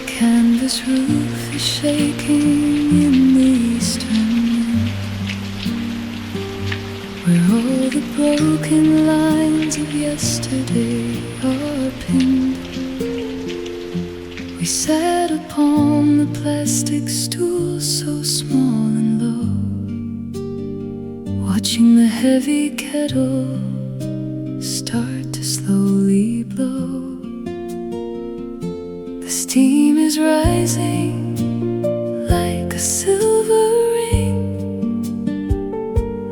Canvas roof is shaking in the eastern wind, where all the broken lines of yesterday are pinned. We sat upon the plastic stool so small and low, watching the heavy kettle start to slowly blow. Steam is rising like a silver ring,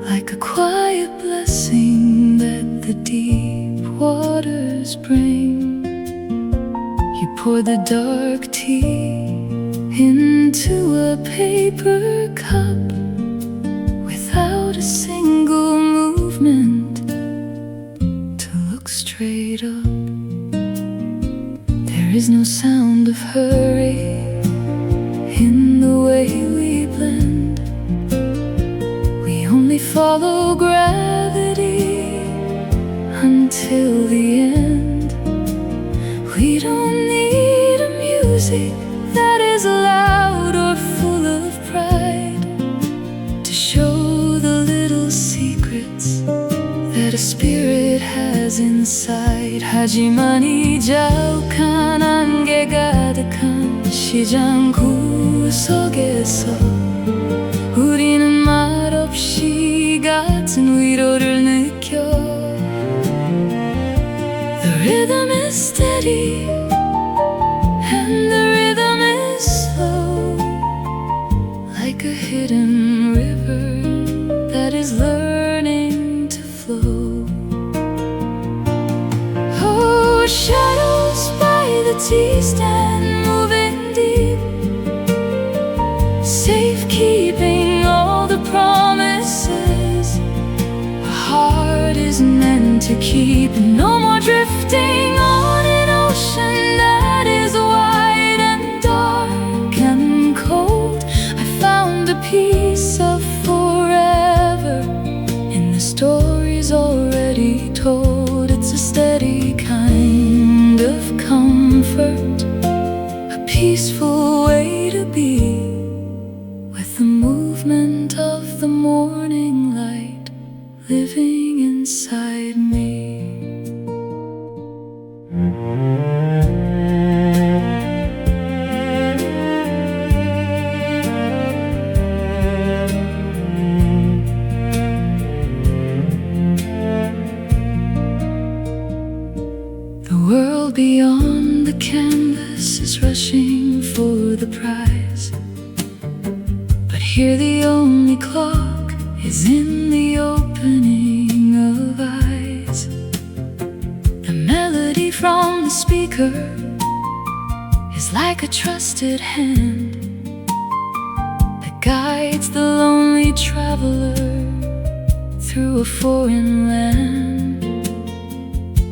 like a quiet blessing that the deep waters bring. You pour the dark tea into a paper cup without a single movement to look straight up. There is no sound of hurry in the way we blend. We only follow gravity until the end. We don't need a music that is loud or full of pride to show the little secrets that a spirit has inside. 하지만 이제 욱한 안개 가득한 시장 구석에서 우리는 말없이 같은 위로를 느껴. The rhythm is steady and the rhythm is slow, like a hidden river that is learning to flow. Oh, shadows by the tea stand moving deep, safekeeping all the promises a heart is meant to keep. No more drifting on an ocean that is wide and dark and cold. I found a piece of forever in the stories already told. It's a steady kind of comfort, a peaceful way to be, with the movement of the morning light living inside me. The world beyond the canvas is rushing for the prize, but here the only clock is in the opening of eyes. The melody from the speaker is like a trusted hand that guides the lonely traveler through a foreign land.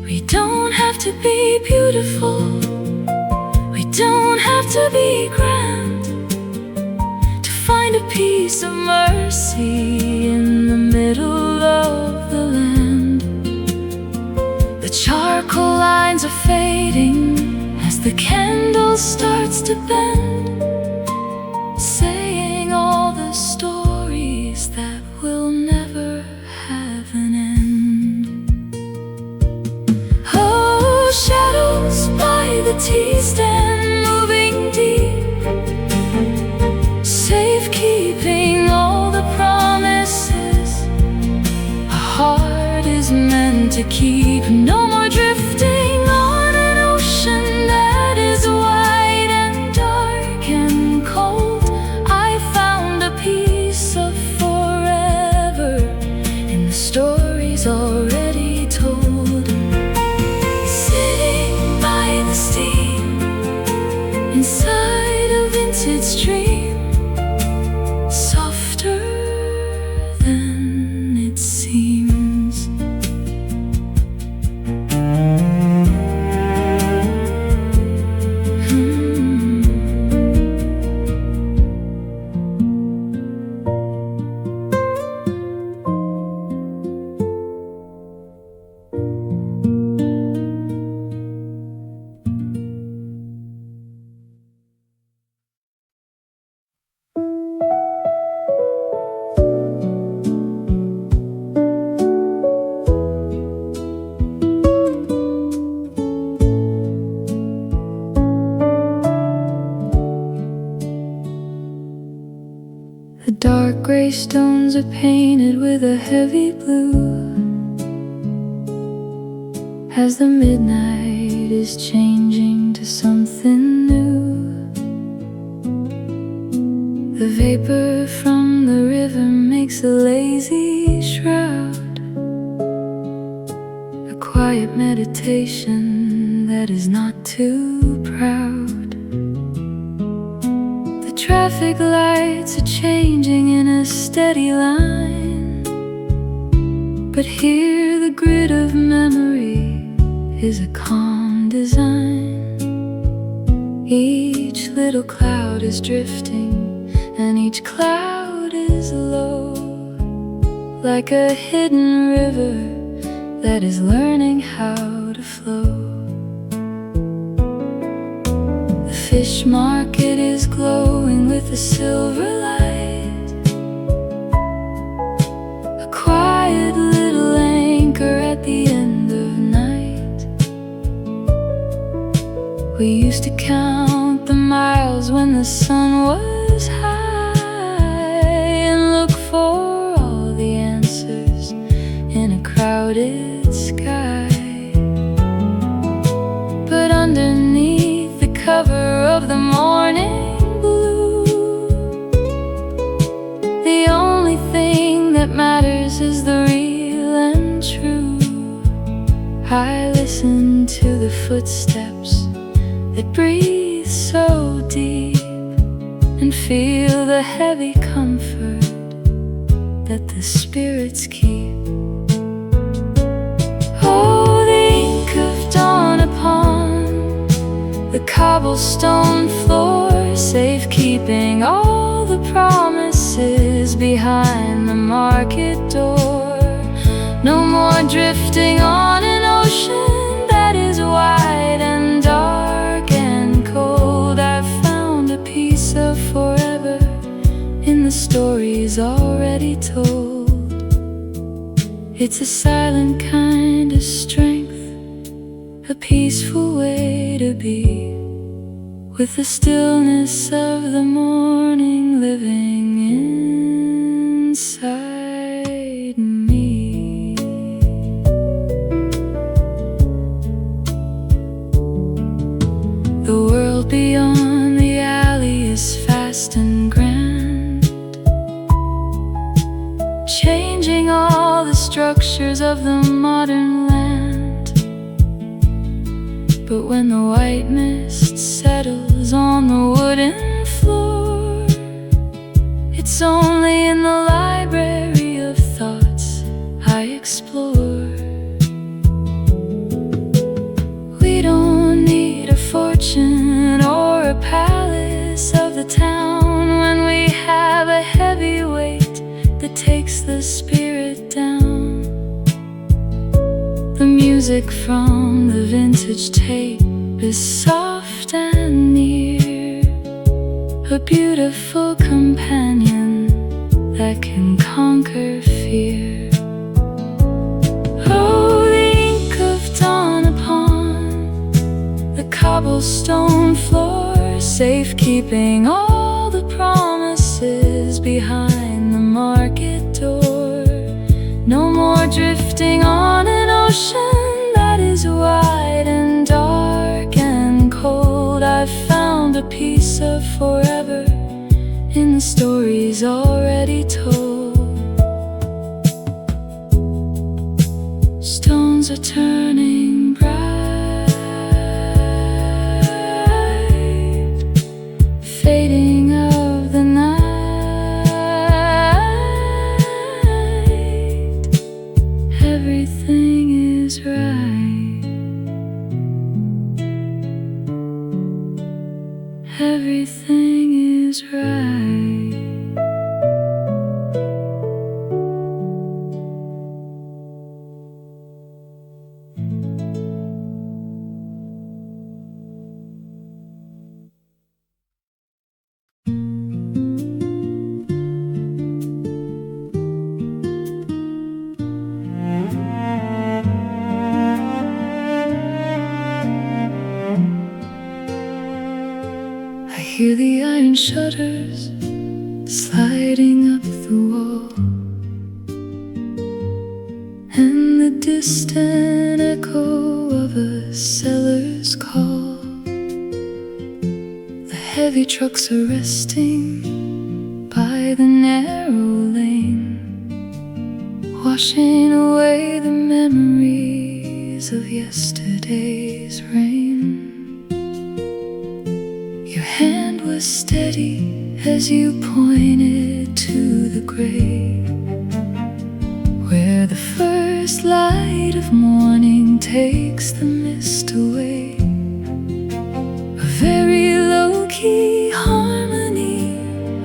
We don't have to be beautiful, we don't have to be grand, to find a piece of mercy in the middle of the land. The charcoal lines are fading as the candle starts to bend, saying all the stories that will never have an end. Oh, shadows by the tea stand moving deep, safekeeping all the promises a heart is meant to keep. No more drifting on an ocean that is wide and dark and cold. I found a piece of forever in the stories already told. Sitting by the steam inside a vintage dream, softer than it seems. Dark gray stones are painted with a heavy blue as the midnight is changing to something new. The vapor from the river makes a lazy shroud, a quiet meditation that is not too proud. The traffic lights are changing in a steady line, but here the grid of memory is a calm design. Each little cloud is drifting, and each cloud is low, like a hidden river that is learning how to flow. The fish market is glowing with a silver light, a quiet little anchor at the end of night. We used to count the miles when the sun was high, and look for all the answers in a crowded sky. But underneath the cover of the morning blue, the only thing that matters is the real and true. I listen to the footsteps that breathe so deep, and feel the heavy comfort that the spirits keep. Oh, the ink of dawn upon the cobblestone floor, safekeeping all the promises behind the market door. No more drifting on an ocean that is wide and dark and cold. I've found a piece of forever in the stories already told. It's a silent kind of strength, a peaceful way to be, with the stillness of the morning living inside me. The world beyond the alley is fast and grand, changing all the structures of the modern land. But when the white mist settles on the wooden floor, it's only in the library of thoughts I explore. We don't need a fortune or a palace of the town when we have a heavy weight that takes the spirit down. The music from the vintage tape is soft and near, a beautiful companion that can conquer fear. Oh, the ink of dawn upon the cobblestone floor, safekeeping all the promises behind the market door. No more drifting on an ocean that is wide and dark and cold. I've found a piece of forever in the stories already told. Stones are turning bright, fading of the night. Everything is right. Everything is right. I hear the iron shutters, sliding up the wall, and the distant echo of a seller's call. The heavy trucks are resting by the narrow lane, washing away the memories of yesterday's rain. Your hand was steady as you pointed to the grave, where the first light of morning takes the mist away. A very low-key harmony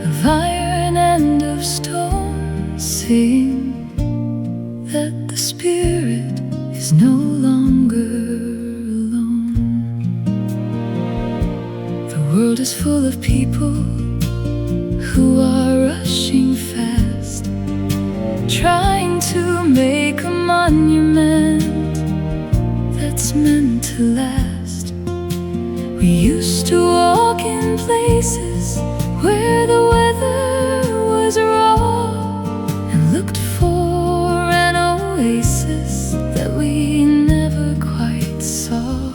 of iron and of stone, saying that the spirit is no longer alone. The world is full of people who are rushing fast, trying to make a monument that's meant to last. We used to walk in places where the weather was raw, and looked for an oasis that we never quite saw.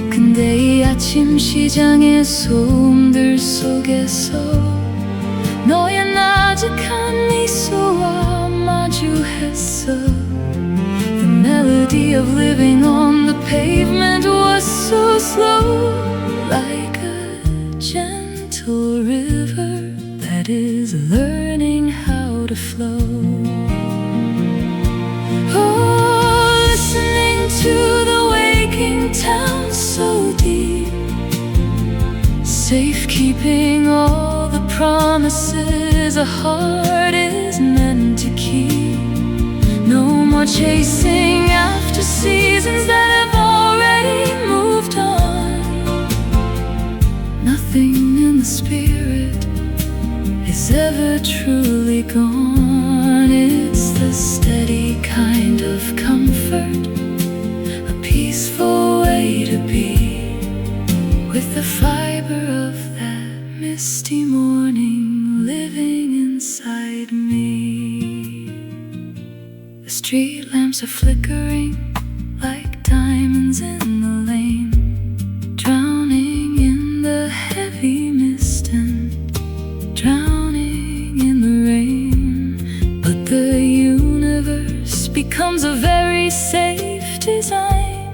근데 이 아침 시장의 소음들 속에서 너의 나직한 미소와 마주했어. The melody of living on the pavement was so slow, like a gentle river that is learning how to flow. Oh, listening to the waking town so deep, safekeeping all the promises a heart is meant to keep. No more chasing after seasons that have already moved on. Nothing in the spirit is ever truly gone. It's the steady kind of comfort, a peaceful way to be, with the fiber of that misty morning living inside me. The street lamps are flickering like diamonds in the lane, drowning in the heavy mist and drowning in the rain. But the universe becomes a very safe design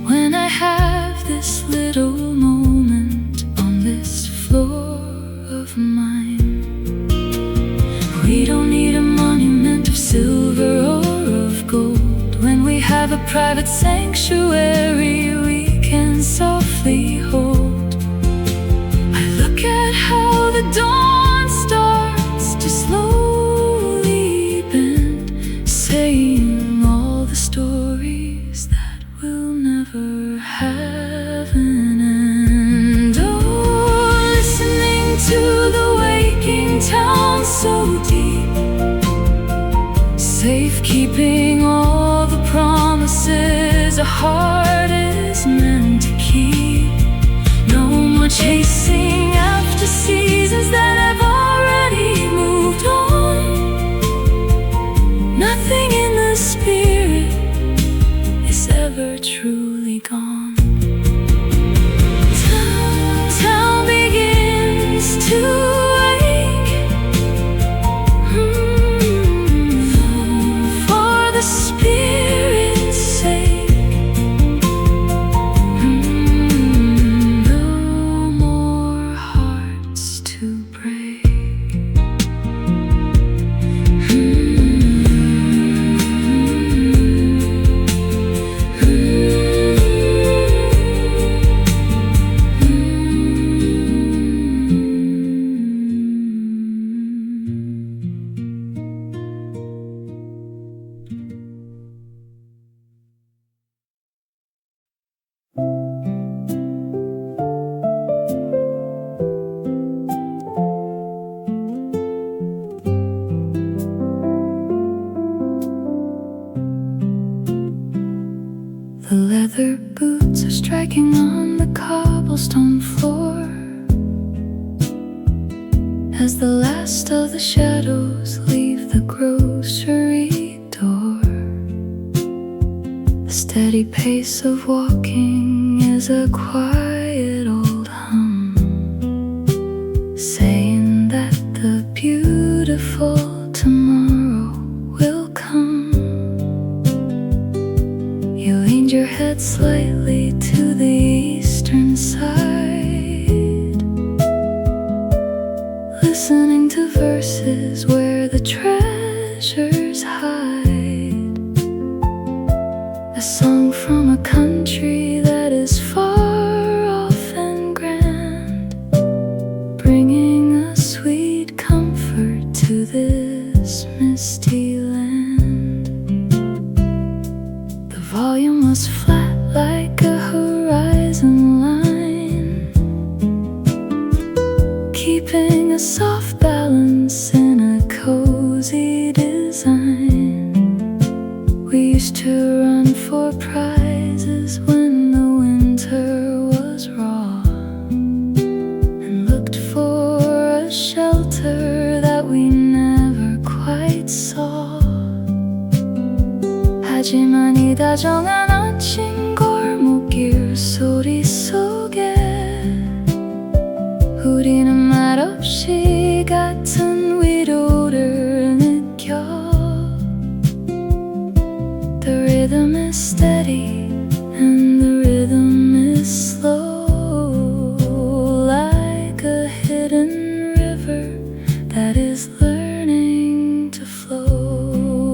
when I have this little moment on this floor of mine. We don't need a monument of silver or of gold when we have a private sanctuary we can softly hold. I look at how the dawn starts to slowly bend, saying all the stories that will never have an end. Oh, listening to the waking town so deep, safekeeping all the promises a heart is meant to keep. No more chasing after seasons that have already moved on. Nothing in the spirit is ever truly gone. Town begins to The leather boots are striking on the cobblestone floor, as the last of the shadows leave the grocery door. The steady pace of walking is a quiet old hum, saying that the beautiful tomorrow will come. You leaned your head slightly to the eastern side, listening to verses where the treasures hide. A song from a country that is far off and grand, bringing a sweet comfort to this misty land. The volume was flat like a horizon line, keeping a soft balance in a cozy design. We used to run for prizes when the winter was raw, and looked for a shelter that we never quite saw. 하지만 이 다정한 아침 골목길 소리 속에 우리는 말없이 같은 위로를 느껴. The rhythm is steady and the rhythm is slow, like a hidden river that is learning to flow.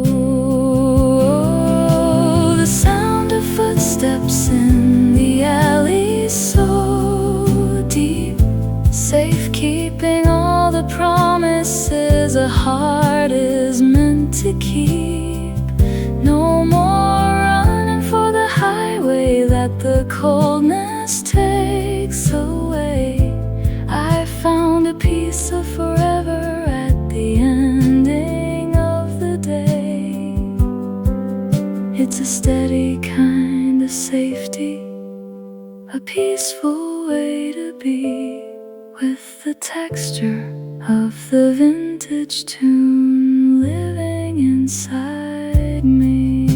The sound of footsteps in the alley so deep, safe keeping all the promises a heart is meant to keep. No more running for the highway that the coldness takes away. I found a piece of forever at the ending of the day. It's a steady kind of safety, a peaceful way to be, with the texture of the vintage tune living inside me.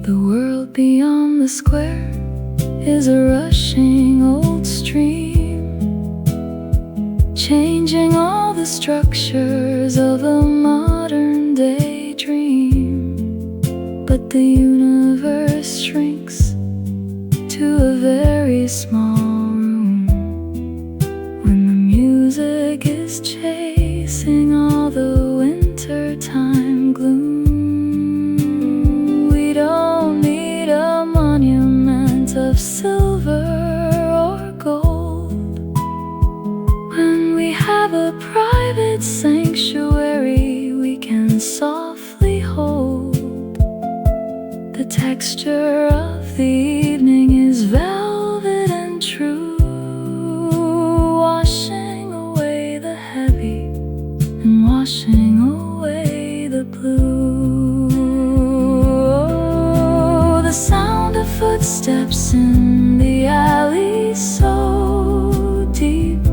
The world beyond the square is a rushing old stream, changing all the structures of a modern day dream. But the universe shrinks to a very small room when the music is chasing all the wintertime gloom. We don't need a monument of silver or gold when we have a private sanctuary we can softly hold. The texture of the evening is velvet and true, washing away the heavy and washing away the blue. Oh, the sound of footsteps in the alley so deep,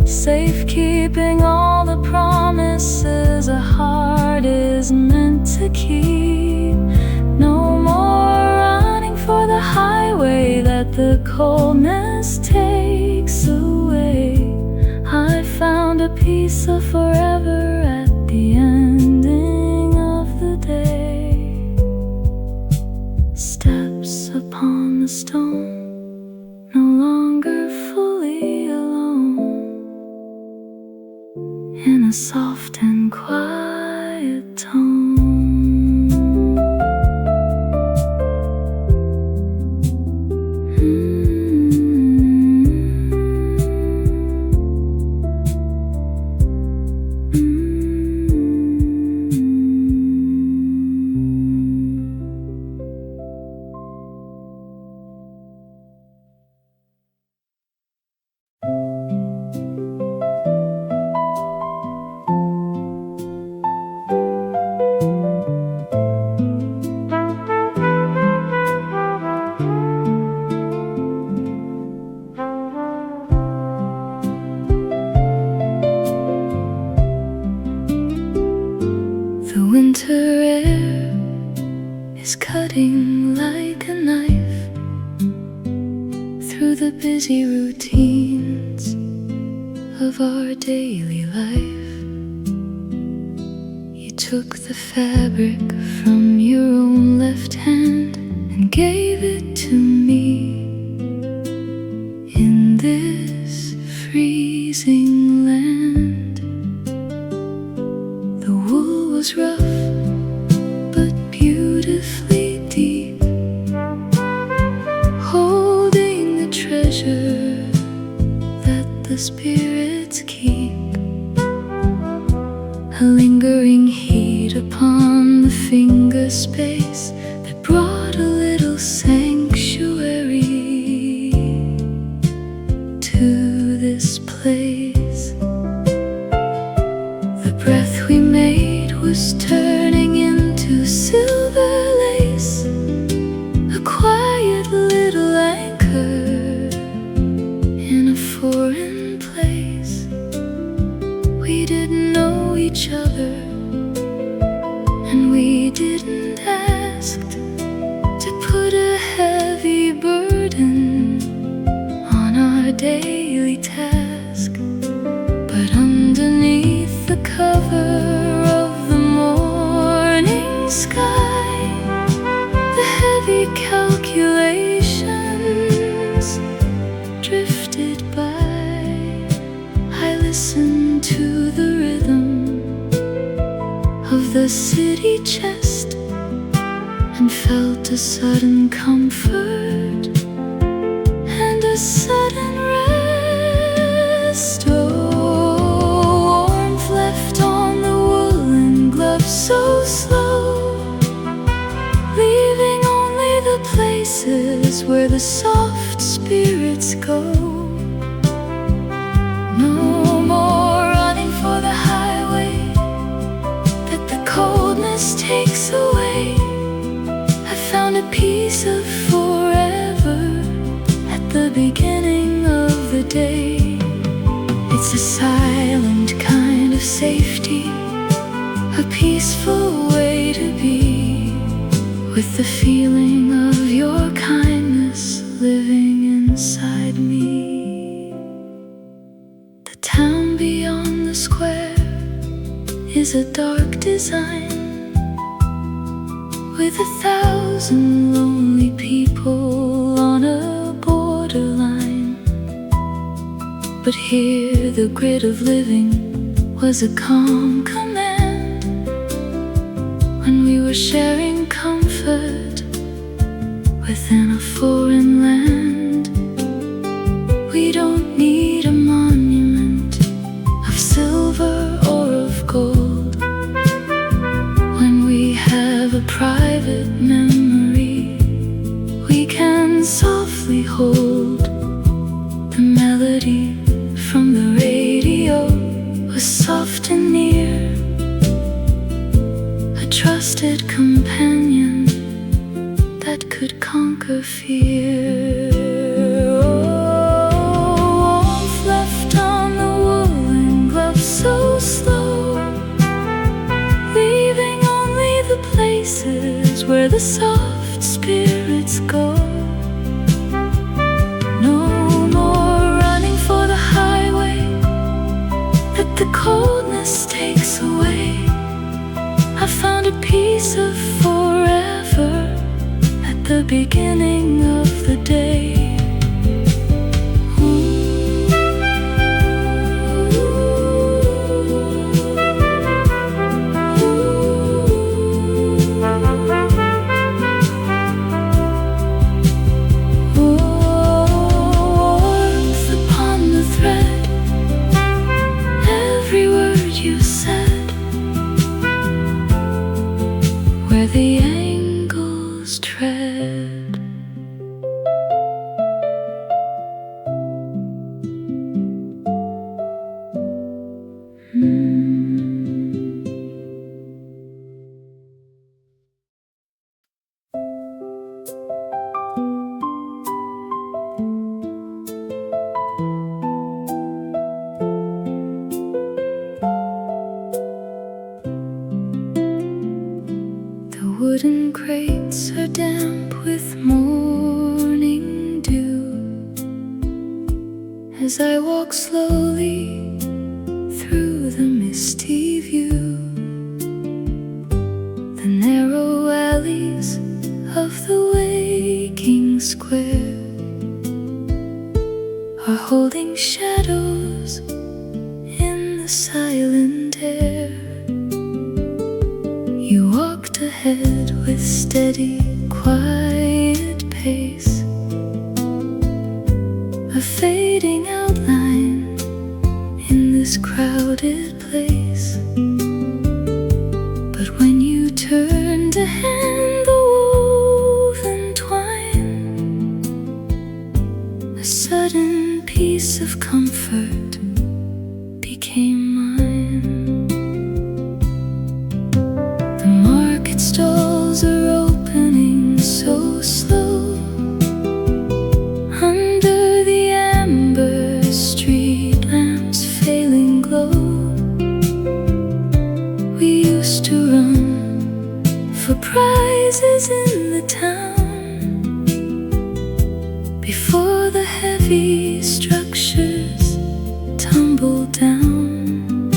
safe keeping all the promises a heart is meant to keep. No more running for the highway that the coldness takes away. I found a piece of forever at the ending of the day. Steps upon the stone, no longer fully alone, in a soft and quiet tone. winter air is cutting like a knife through the busy routines of our daily life. You took the fabric from your own left hand and gave it to me. In this freezing land, the wool was rough but beautifully deep, holding the treasure that the spirits keep. A lingering heat upon the finger space that brought a little sanctuary to this place. The breath we made was turning into silver lace, a quiet little anchor in a foreign place. We didn't know each other, and we didn't ask to put a heavy burden on our daily task. But underneath the cover of the morning sky, the heavy calculations drifted by. I listened to the rhythm of the city chest and felt a sudden comfort and a sudden rest. Oh, warmth left on the woolen gloves so slow, leaving only the places where the soft spirits go. No more running for the highway that the coldness takes away. I found a piece of forever at the beginning of the day. It's a silent kind of safety, a peaceful way to be, with the feeling of your kindness living inside me. The town beyond the square is a dark design, with 1,000 lonely people on a borderline. But here the grit of living was a calm command. When we were sharing comfort within a foreign land, we don't need a monument of silver or of gold. When we have a private memory, we can softly hold. The melody from the radio was soft and near, a trusted companion that could conquer fear. Oh, warmth left on the woolen gloves so slow, leaving only the places where the soft spirits go. No more running for the highway that the coldness takes away. I found a piece of forever at the beginning of the day. Warmth upon the thread, every word you said, where the angles tread. wooden crates are damp with morning dew. As I walk slowly through the misty view, the narrow alleys of the waking square are holding shadows in the silent air. You walked ahead with steady, quiet pace, a fading outline in this crowded place. But when you turned to hand the woven twine, a sudden piece of comfort became mine. The market stalls are opening so slow under the amber street lamps' failing glow. We used to run for prizes in the town before the heavy structures tumbled down.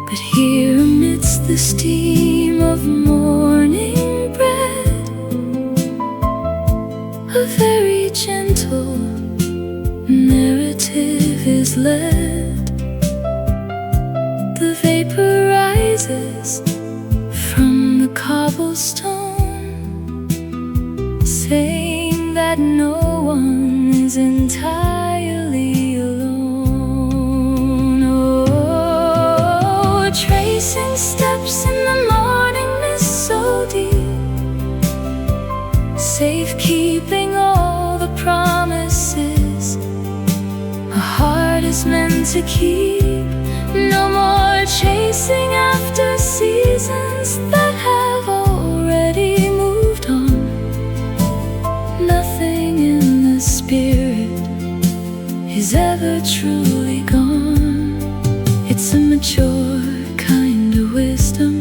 But here amidst the steam of morning bread, a very gentle narrative is led. The vapor rises from the cobblestone, saying that no one is entirely alone. Oh, tracing steps in the morning mist so deep, safekeeping all the promises a heart is meant to keep. No more chasing after seasons that have already moved on. Nothing in the spirit is ever truly gone. It's a mature kind of wisdom,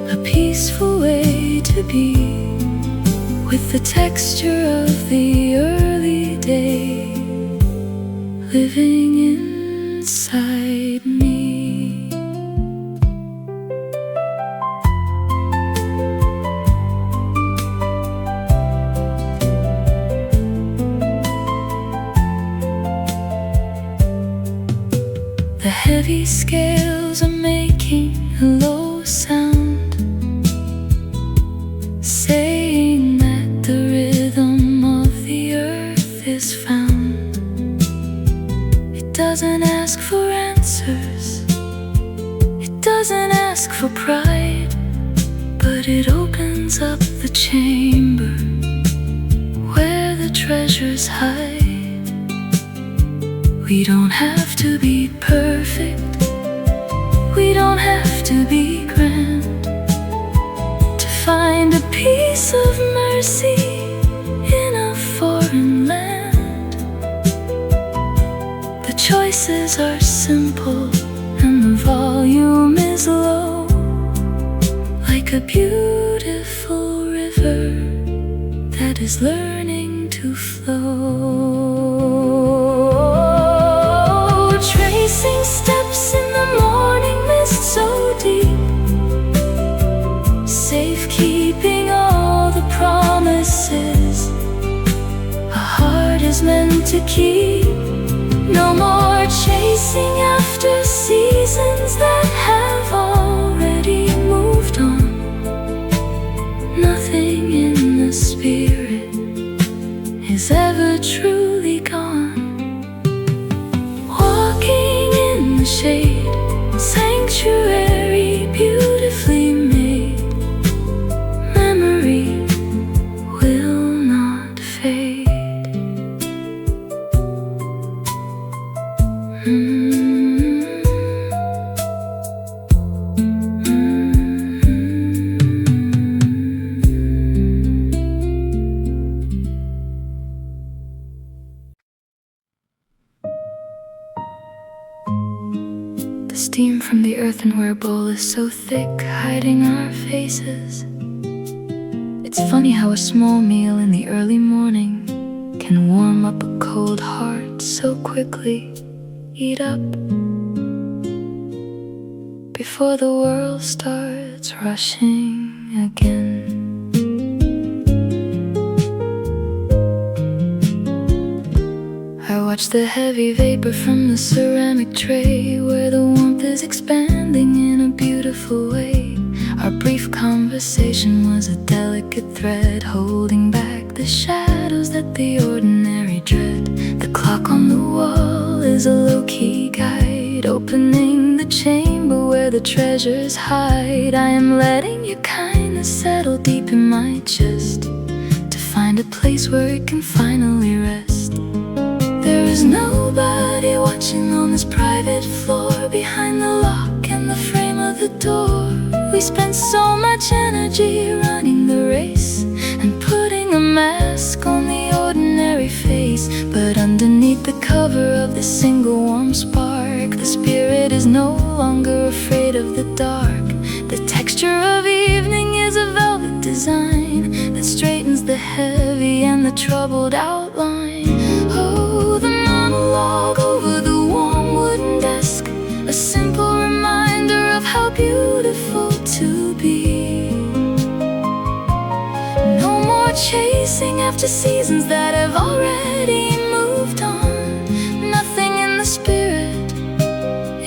a peaceful way to be, with the texture of the early day living inside me. The heavy scales are making a low sound, saying that the rhythm of the earth is found. It doesn't ask for answers, it doesn't ask for pride, but it opens up the chamber where the treasures hide. We don't have to be perfect, we don't have to be grand, to find a piece of mercy in a foreign land. The choices are simple and the volume is low, like a beautiful river that is learning to flow. Tracing steps in the morning mist so deep, safekeeping all the promises a heart is meant to keep. No more chasing after seasons that have already moved on. Nothing in the spirit is ever truly gone. Walking in the shade, sanctuary beautifully made, memory will not fade. earthenware bowl is so thick, hiding our faces. It's funny how a small meal in the early morning can warm up a cold heart so quickly. Eat up before the world starts rushing again. I watch the heavy vapor from the ceramic tray, where the warmth is expanding in a beautiful way. Our brief conversation was a delicate thread, holding back the shadows that the ordinary dread. The clock on the wall is a low-key guide, opening the chamber where the treasures hide. I am letting your kindness settle deep in my chest, to find a place where it can finally rest. There is nobody watching on this private floor, behind the lock and the frame of the door. We spend so much energy running the race and putting a mask on the ordinary face. But underneath the cover of this single warm spark, the spirit is no longer afraid of the dark. The texture of evening is a velvet design that straightens the heavy and the troubled outline. Oh, the monologue over the warm wooden desk, a simple reminder of how beautiful to be. No more chasing after seasons that have already moved on. Nothing in the spirit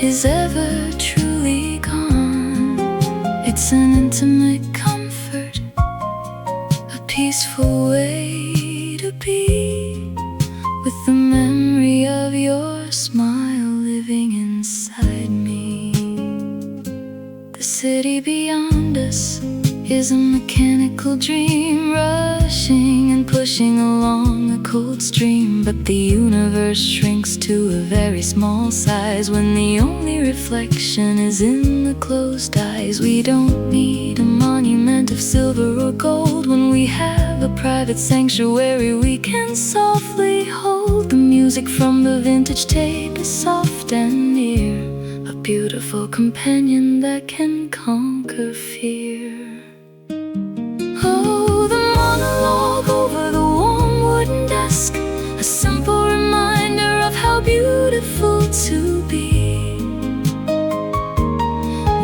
is ever truly gone. It's an intimate comfort, a peaceful way to be, with the memory of your smile living inside me. The city beyond us is a mechanical dream, rushing and pushing along a cold stream. But the universe shrinks to a very small size when the only reflection is in the closed eyes. We don't need a monument of silver or gold when we have a private sanctuary we can softly hold. The music from the vintage tape is soft and near, a beautiful companion that can conquer fear. Oh, the monologue over the warm wooden desk, a simple reminder of how beautiful to be.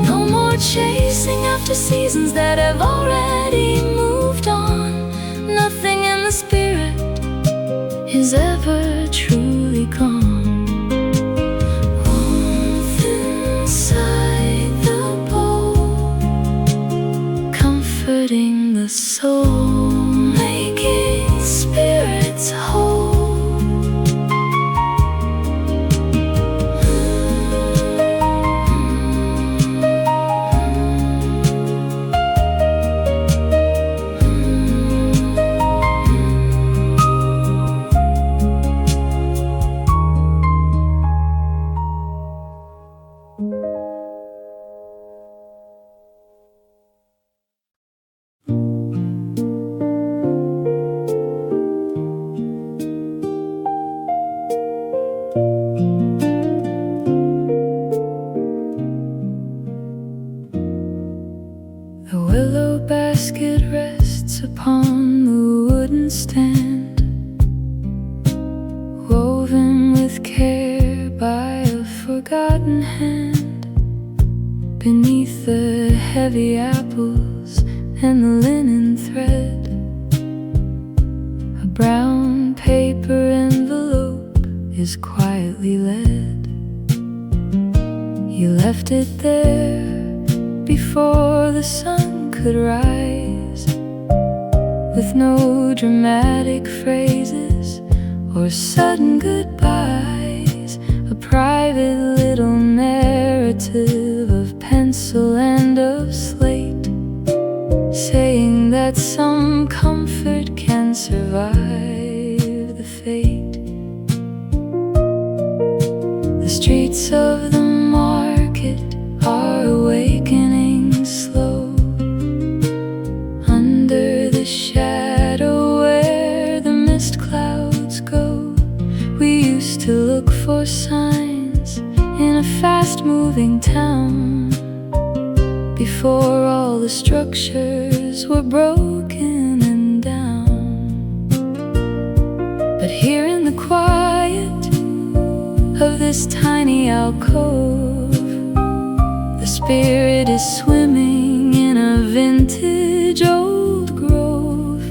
No more chasing after seasons that have already moved on. Nothing in the spirit is ever truly gone. Warmth inside the bowl, comforting the soul, making spirits whole. Upon the wooden stand, woven with care by a forgotten hand. Beneath the heavy apples and the linen thread, a brown paper envelope is quietly laid. You left it there before the sun could rise, with no dramatic phrases or sudden goodbyes. A private little narrative of pencil and of slate, saying that some comfort can survive the fate. The streets of the market are awakening slow, under the shadow where the mist clouds go. We used to look for signs in a fast-moving town, all the structures were broken and down. But here in the quiet of this tiny alcove, the spirit is swimming in a vintage old grove.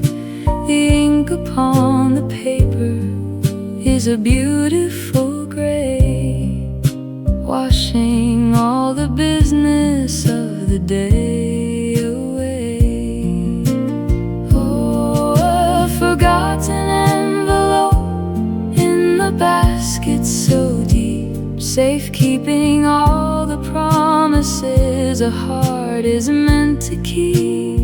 The ink upon the paper is a beautiful gray, washing all the business of the day away. Oh, a forgotten envelope in the basket so deep, safekeeping all the promises a heart is meant to keep.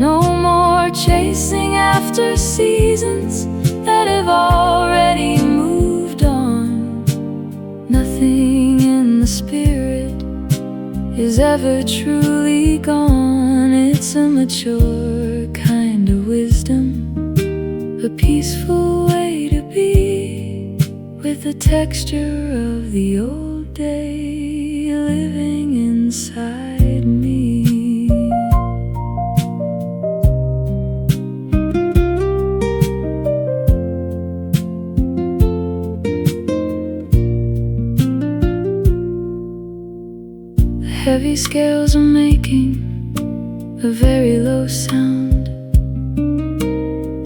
No more chasing after seasons that have already moved on. Nothing in the spirit is ever truly gone. It's a mature kind of wisdom, a peaceful way to be, with the texture of the old day living inside me. Heavy scales are making a very low sound,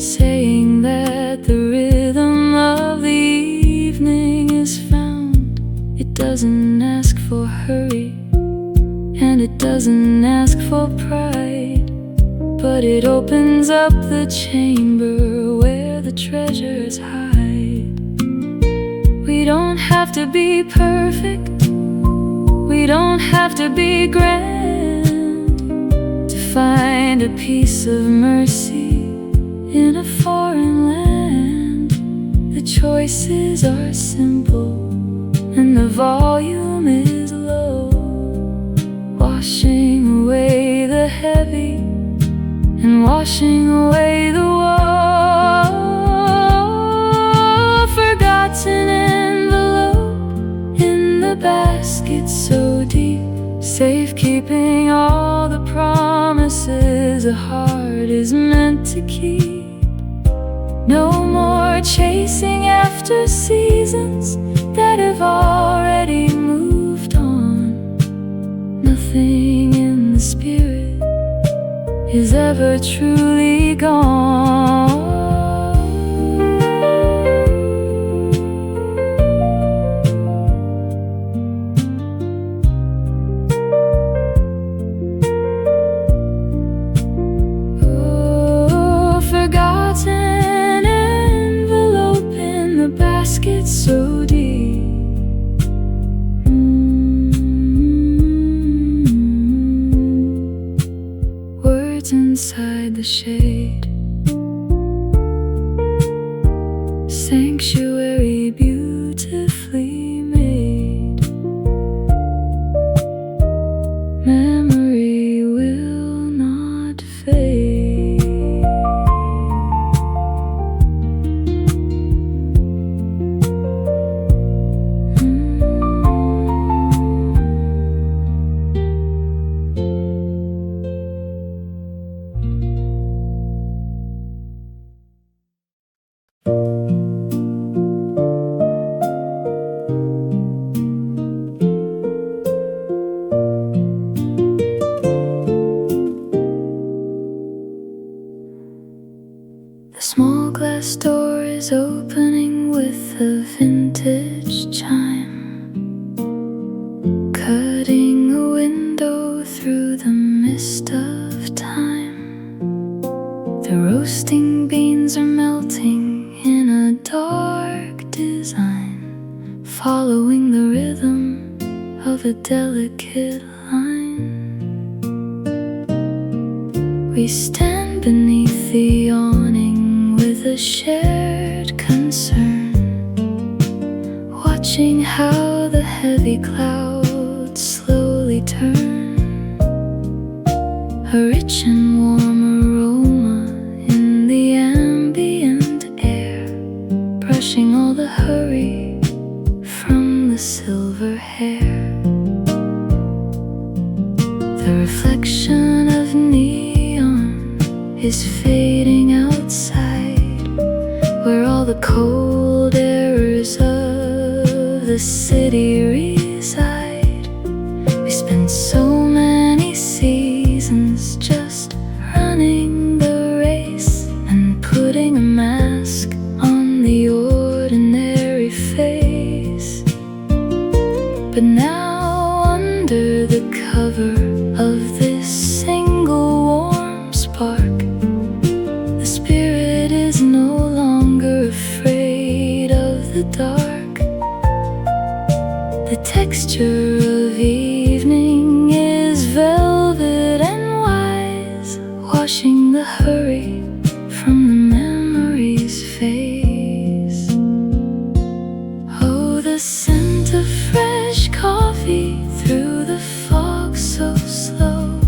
saying that the rhythm of the evening is found. It doesn't ask for hurry, and it doesn't ask for pride, but it opens up the chamber where the treasures hide. We don't have to be perfect, we don't have to be grand to find a piece of mercy in a foreign land. The choices are simple and the volume is low, washing away the heavy and washing away the woe. Forgotten envelope in the basket so deep, safekeeping all the promises a heart is meant to keep. No more chasing after seasons that have already moved on. Nothing in the spirit is ever truly gone. Forgotten envelope in the basket so deep. Words inside the shade, sanctuary beautifully made. Memory will not fade. The small glass door is opening with a vintage chime, cutting a window through the mist of time. The roasting beans are melting in a dark design, following the rhythm of a delicate line. We stand beneath the awning with a shared concern, watching how the heavy clouds slowly turn. A rich and warm aroma in the ambient air, brushing all the hurry from the silver hair. The reflection is fading outside, where all the cold errors of the city reside. We spent so many seasons just running the race and putting a mask on the ordinary face. But now under the cover of this single warm spark, the spirit is no longer afraid of the dark. The texture of evening is velvet and wise, washing the hurry from the memory's face. Oh, the scent of fresh coffee through the fog so slow,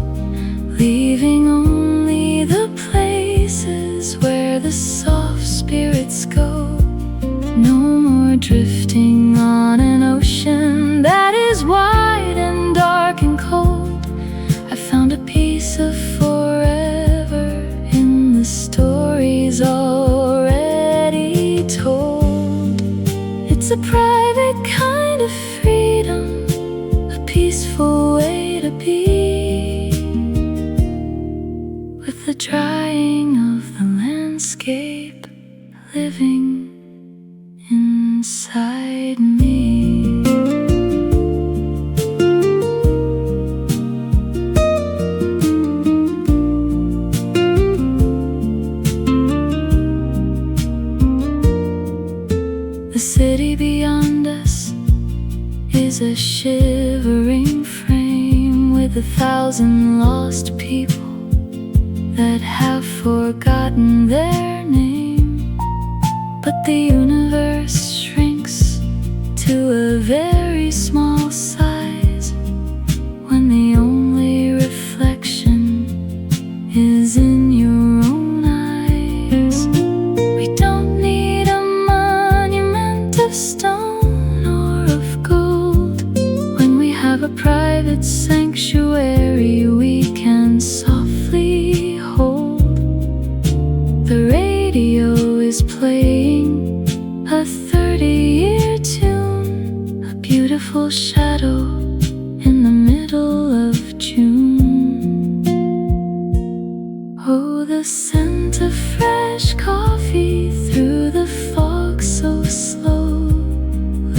leaving only the places where the soft spirits go. No more drifting on an ocean that is wide and dark and cold. I found a piece of forever in the stories already told. It's a private kind of freedom, a peaceful way to be, with the drying of the landscape living inside me. The city beyond us is a shivering frame with 1,000 lost people that have forgotten their name. But the universe shrinks to a very small size when the only reflection is in your own eyes. We don't need a monument of stone or of gold. When we have a private sanctuary we can softly hold. The radio is playing a 30-year tune, a beautiful shadow in the middle of June. Oh, the scent of fresh coffee through the fog so slow,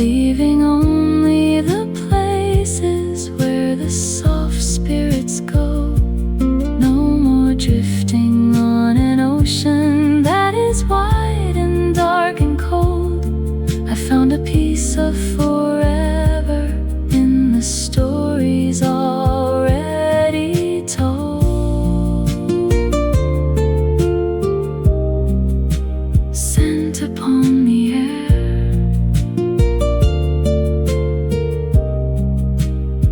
leaving only the places where the soft spirits go. No more drifting on an ocean that is wide and dark and cold. I found a piece of forever in the stories already told. Scent upon the air,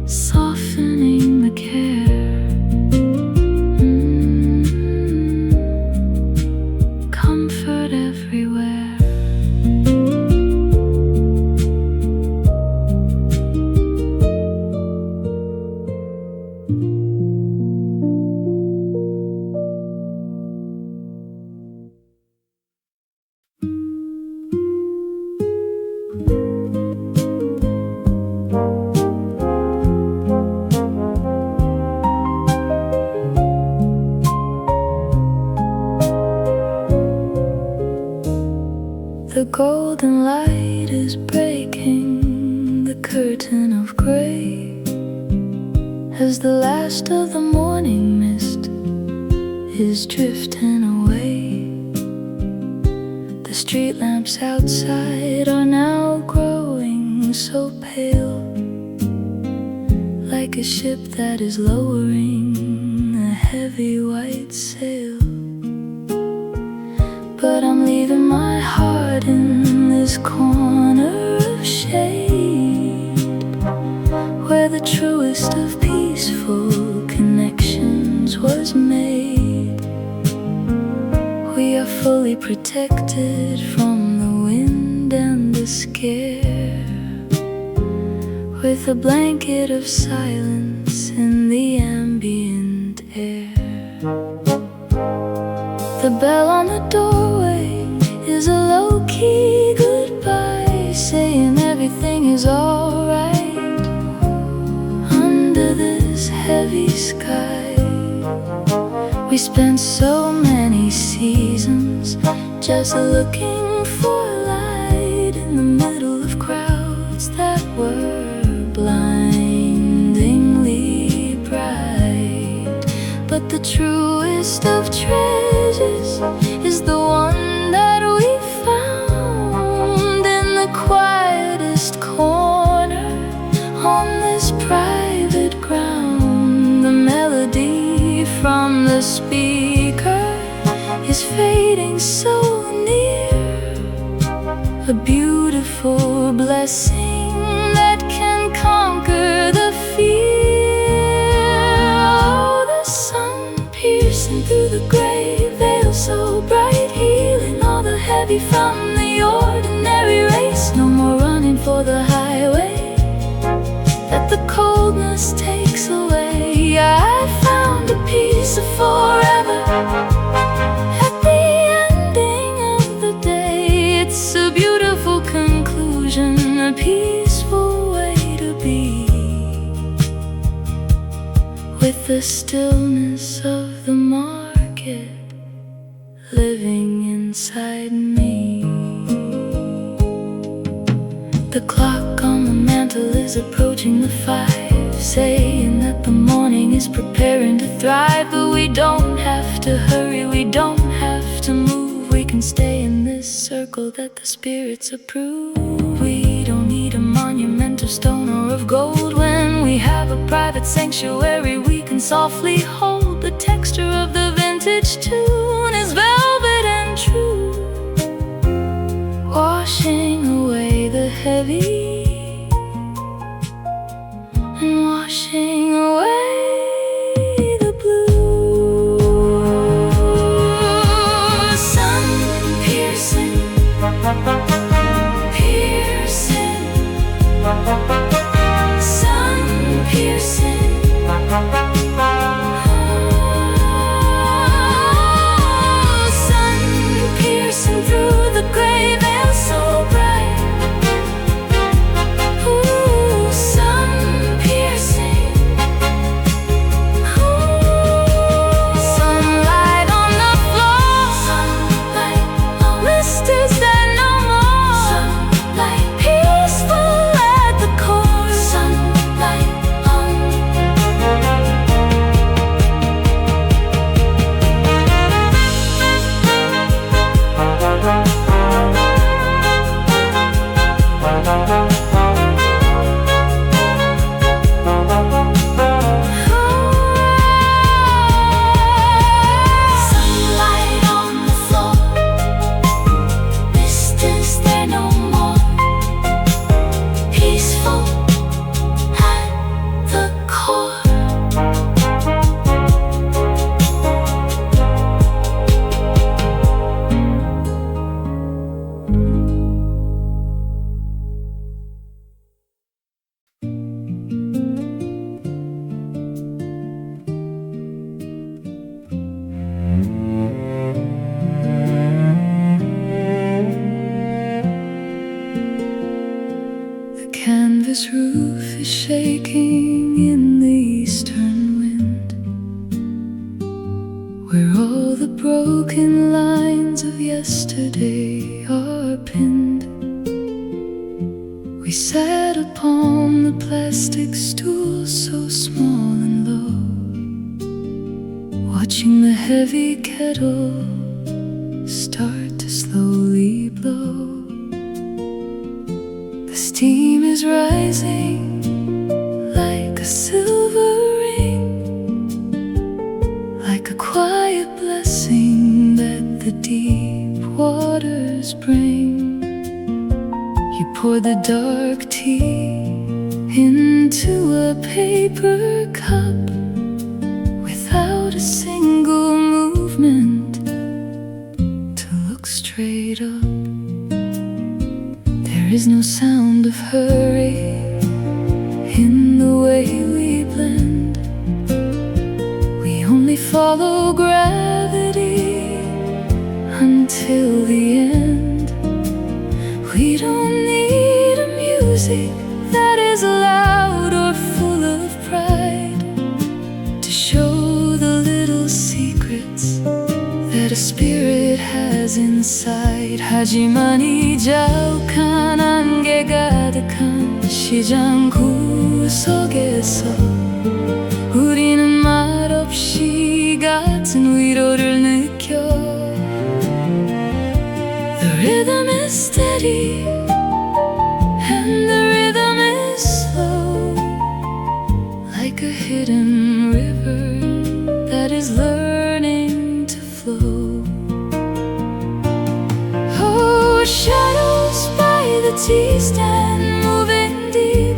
softening the care. Comfort everywhere. The golden light is breaking the curtain of gray as the last of the morning mist is drifting away. The street lamps outside are now growing so pale, like a ship that is lowering a heavy white sail. But I'm leaving my heart in this corner of shade, where the truest of peaceful connections was made. We are fully protected from the wind and the scare, with a blanket of silence in the ambient air. bell on the doorway is a low-key goodbye, saying everything is alright under this heavy sky. We spent so many seasons just looking for light in the middle of crowds that were blindingly bright. But the truest of treasures is the one that we found in the quietest corner on this private ground. The melody from the speaker is fading so near, a beautiful blessing that can conquer the fear. Oh, the sun piercing through the gray veil, so bright, healing all the heavy from the ordinary race. No more running for the highway that the coldness takes away. I found a piece of forever at the ending of the day. It's a beautiful conclusion, a peaceful way to be, with the stillness of the market living inside me. The clock on the mantle is approaching the 5, saying that the morning is preparing to thrive. But we don't have to hurry, we don't have to move. We can stay in this circle that the spirits approve. We don't need a monument of stone or of gold. When we have a private sanctuary, we can softly hold. The texture of the vintage tune is velvet and true, washing away the heavy and washing away the blue. Sun piercing, piercing, sun piercing, oh, sun piercing through the gray veil, so bright. Ooh, sun piercing, ooh, sunlight on the floor, sunlight on blisters that no more, sunlight peaceful at the core, sunlight on. Sunlight on the floor, blisters there no more, peaceful at the core. The canvas roof is shaking in the eastern wind, where all the broken lines of yesterday are pinned. We sat upon the plastic stool, so small and low, watching the heavy kettle start to slowly blow. The steam is rising like a silver ring, like a quiet blessing that the deep waters bring. You pour the dark tea into a paper cup without a single movement to look straight up. There is no sound of hurry in the way we blend. We only follow gravity until the end. We don't need a music that is loud or full of pride to show the little secrets that a spirit has inside. 하지만 이 자욱한 안개 가득한 시장 구석에서 우리는 말없이 같은 위로를 느껴. The rhythm is steady and the rhythm is slow, like a hidden river that is learning to flow. Oh, shadows by the tea stand moving deep,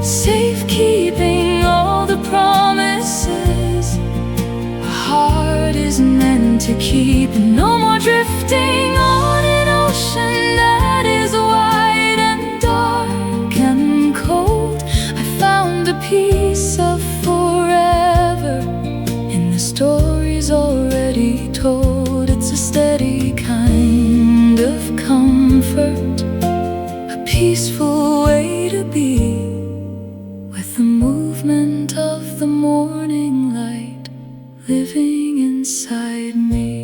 safekeeping all the promises a heart is meant to keep. No more drifting on an ocean that is wide and dark and cold. I found a piece of forever in the stories already told. It's a steady kind of comfort, a peaceful way to be, with the movement of the morning light living inside me.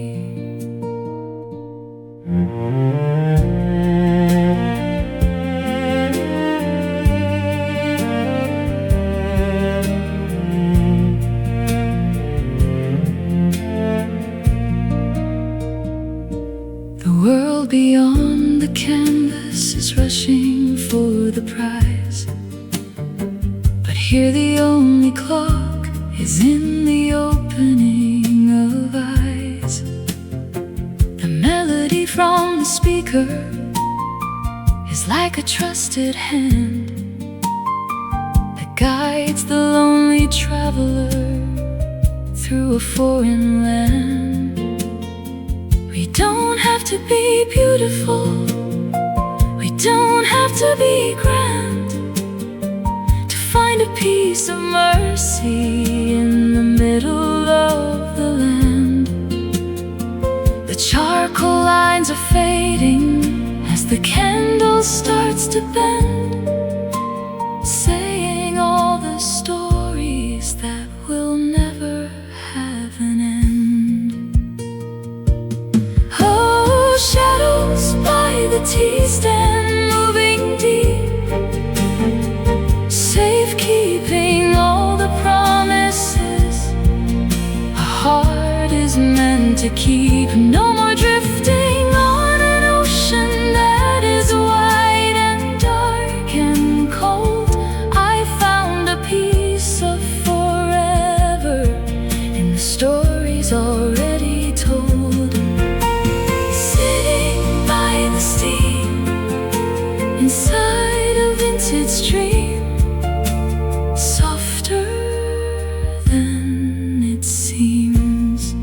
The world beyond the canvas is rushing for the prize, but here the only clock is in the opening of eyes. The melody from the speaker is like a trusted hand that guides the lonely traveler through a foreign land. We don't have to be beautiful, we don't have to be grand, to find a piece of mercy in the middle of the land. The charcoal lines are fading as the candle starts to bend, saying all the stories that will never have an end. Oh, shadows by the tea stand moving deep, safekeeping all the promises a heart is meant to keep. No more drifting on an ocean that is wide and dark and cold. I found a piece of forever in the stories already told. Sitting by the steam inside a vintage dream, softer than it seems.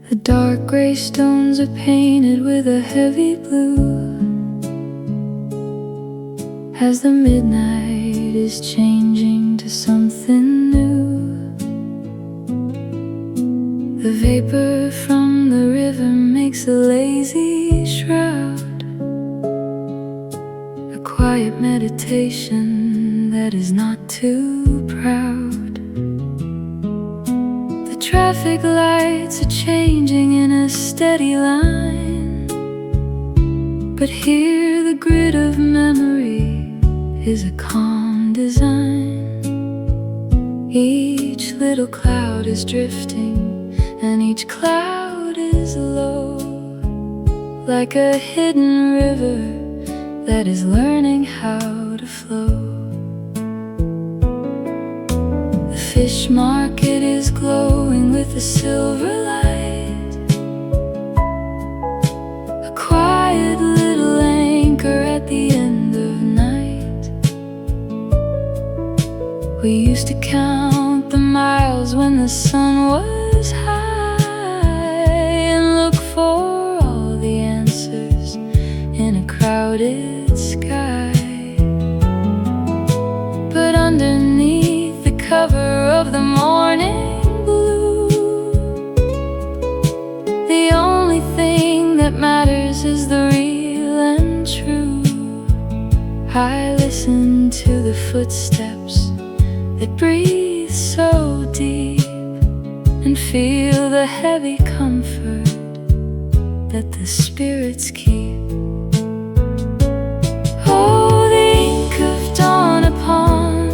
The dark gray stones are painted with a heavy blue, as the midnight is changing to something new. The vapor from the river makes a lazy shroud, a quiet meditation that is not too proud. Traffic lights are changing in a steady line, but here the grid of memory is a calm design. Each little cloud is drifting, and each cloud is low, like a hidden river that is learning how to flow. The fish market is glowing with a silver light, a quiet little anchor at the end of night. We used to count the miles when the sun was high and look for all the answers in a crowded sky. But underneath the cover of the morning blue, the only thing that matters is the real and true. I listen to the footsteps that breathe so deep and feel the heavy comfort that the spirits keep. Oh, the ink of dawn upon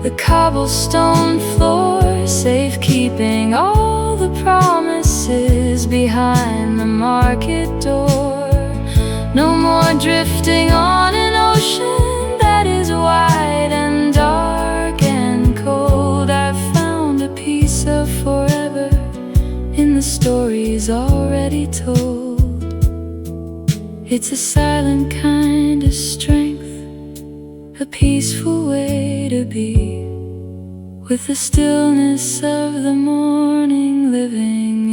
the cobblestone floor, safekeeping all the promises behind the market door. No more drifting on an ocean that is wide and dark and cold. I've found a piece of forever in the stories already told. It's a silent kind of strength, a peaceful way to be, with the stillness of the morning living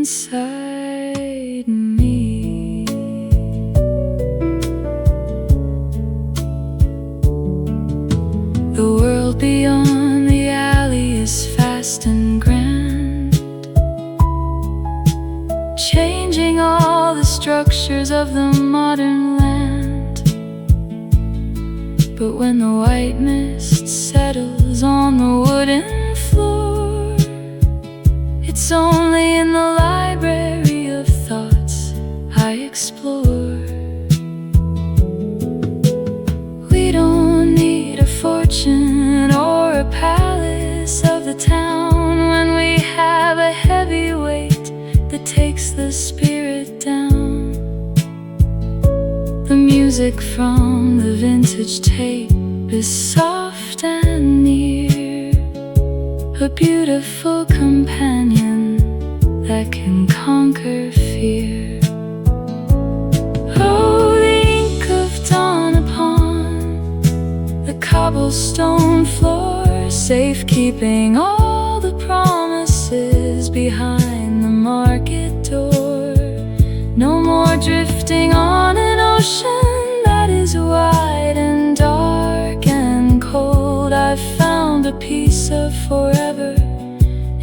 inside me. The world beyond the alley is fast and grand, changing all the structures of the modern land. But when the white mist settles on the wooden floor, it's only in the library of thoughts I explore. We don't need a fortune or a palace of the town when we have a heavy weight that takes the spirit down. The music from the vintage tape is soft and near, a beautiful companion that can conquer fear. Oh, the ink of dawn upon the cobblestone floor, safekeeping all the promises behind the market door. No more drifting on an ocean that is wide and dark and cold. I've found a piece of forever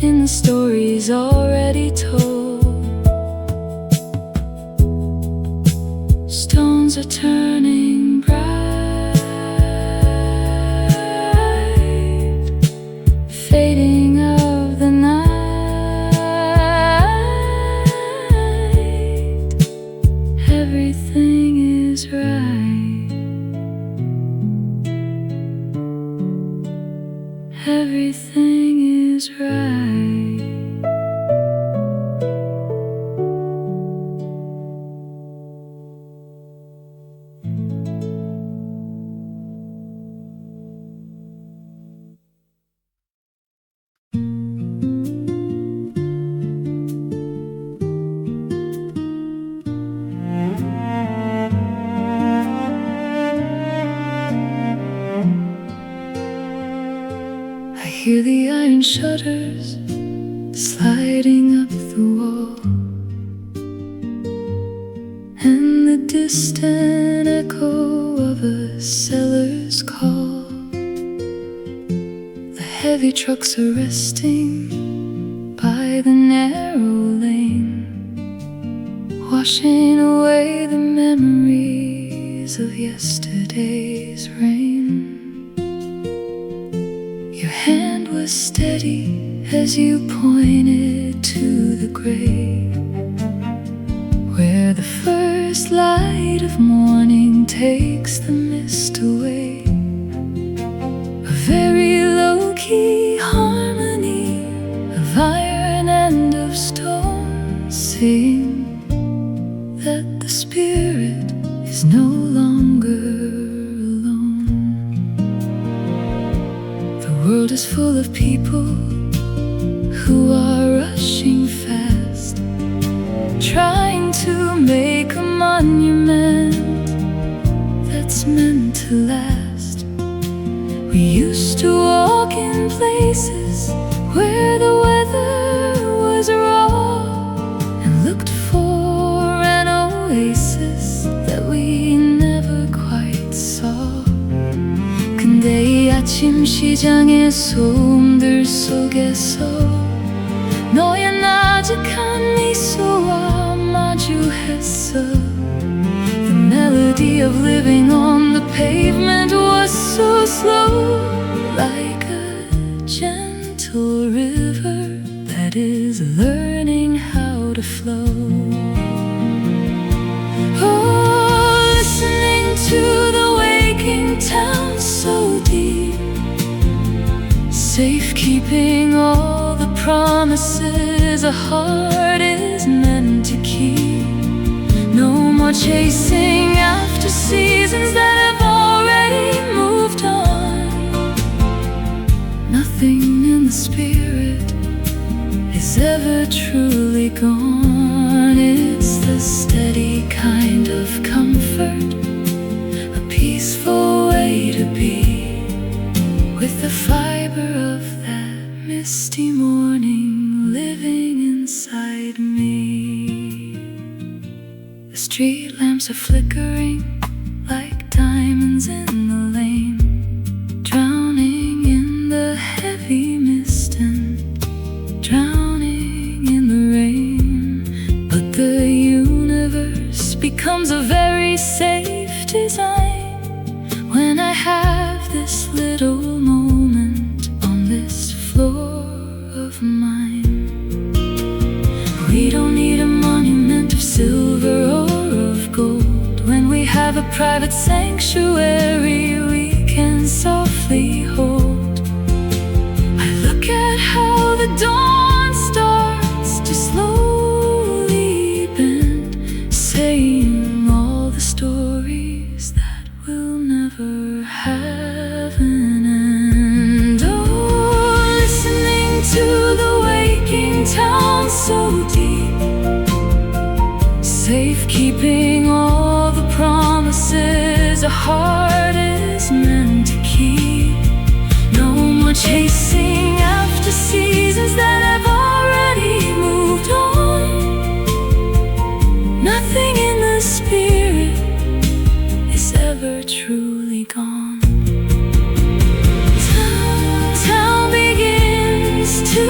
in the stories already told. Stones are turning bright, fading of the night. Everything is right. Everything is right. I hear the iron shutters sliding up the wall, and the distant echo of a seller's call. The heavy trucks are resting by the narrow lane, washing away the memories of yesterday's rain. Your hand was steady as you pointed to the grave, where the first light of morning takes the mist away. A very low-key harmony of iron and of stone, saying that the spirit is no longer alone. The world is full of people who are rushing fast, trying to make a monument that's meant to last. We used to walk in places where the weather was raw and looked for an oasis that we never quite saw. 근데 이 아침 시장의 소음들 속에서 너의 나직한 미소와 마주했어. The melody of living on the pavement was so slow, like a gentle river that is learning how to flow. Oh, listening to the waking town so deep, safekeeping all the promises a heart is meant to keep. No more chasing after seasons that have already moved on. Nothing in the spirit is ever truly gone. It's the steady kind of comfort, a peaceful way to be, with the fiber of that misty morning living inside me. The street lamps are flickering like diamonds in the lane, drowning in the heavy mist and drowning in the rain. But the universe becomes a very safe design when I have this little moment on this floor of mine. We don't need a monument of silver or of gold when we have a private sanctuary we can softly hold. I look at how the dawn starts to slowly bend, saying all the stories that we'll never have an end. Oh, listening to the waking town so deep, safekeeping all the promises a heart is meant to keep. No more chasing after seasons that have already moved on. Nothing in the spirit is ever truly gone. Town begins to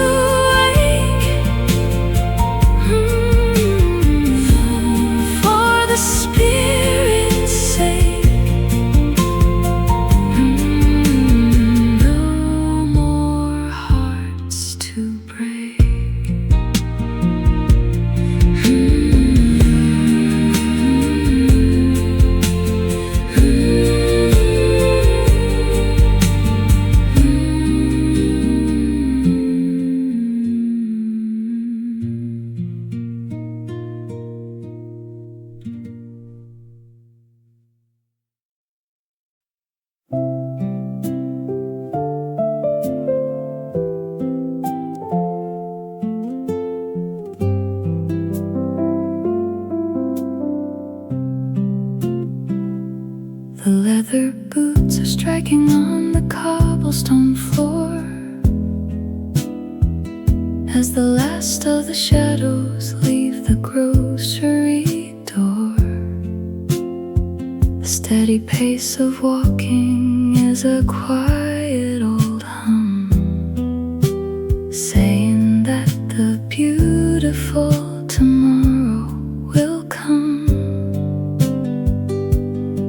The leather boots are striking on the cobblestone floor as the last of the shadows leave the grocery door. The steady pace of walking is a quiet old hum, saying that the beautiful tomorrow will come.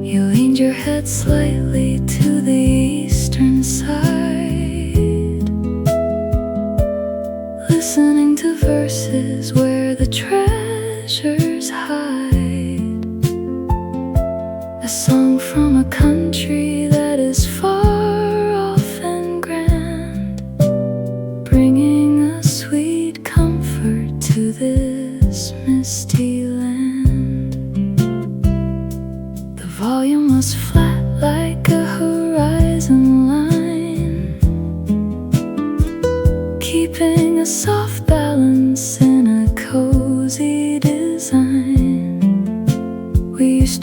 You leaned your head slightly to the eastern side, listening to verses where the treasures hide. A song from a country that is far off and grand, bringing a sweet comfort to this misty land.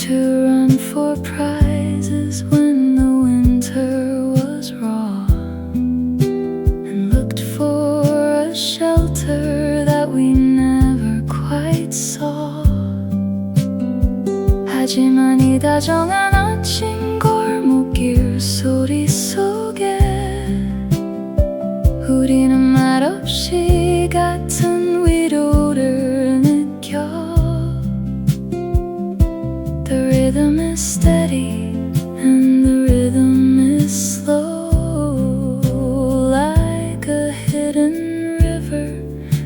to run for prizes when the winter was raw, and looked for a shelter that we never quite saw. 하지만 이 다정한 아침 골목길 소리 속에 우리는 말없이 같은 위로를 느껴. The rhythm is steady and the rhythm is slow, like a hidden river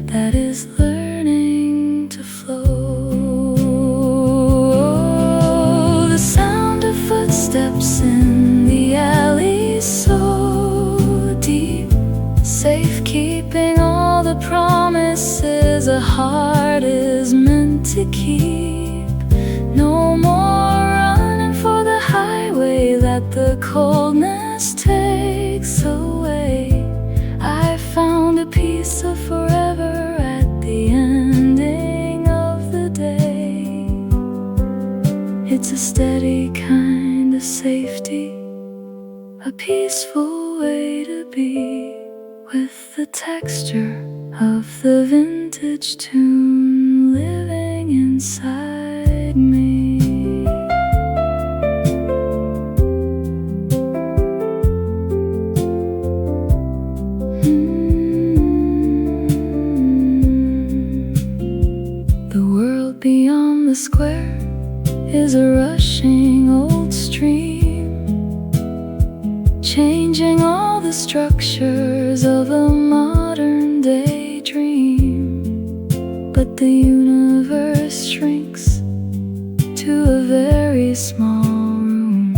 that is learning to flow. The sound of footsteps in the alley so deep, safekeeping all the promises a heart is meant to keep. No more running for the highway that the coldness takes away. I found a piece of forever at the ending of the day. It's a steady kind of safety, a peaceful way to be, with the texture of the vintage tune living inside me. The world beyond the square is a rushing old stream, changing all the structures of a modern day dream. But the universe shrinks to a very small room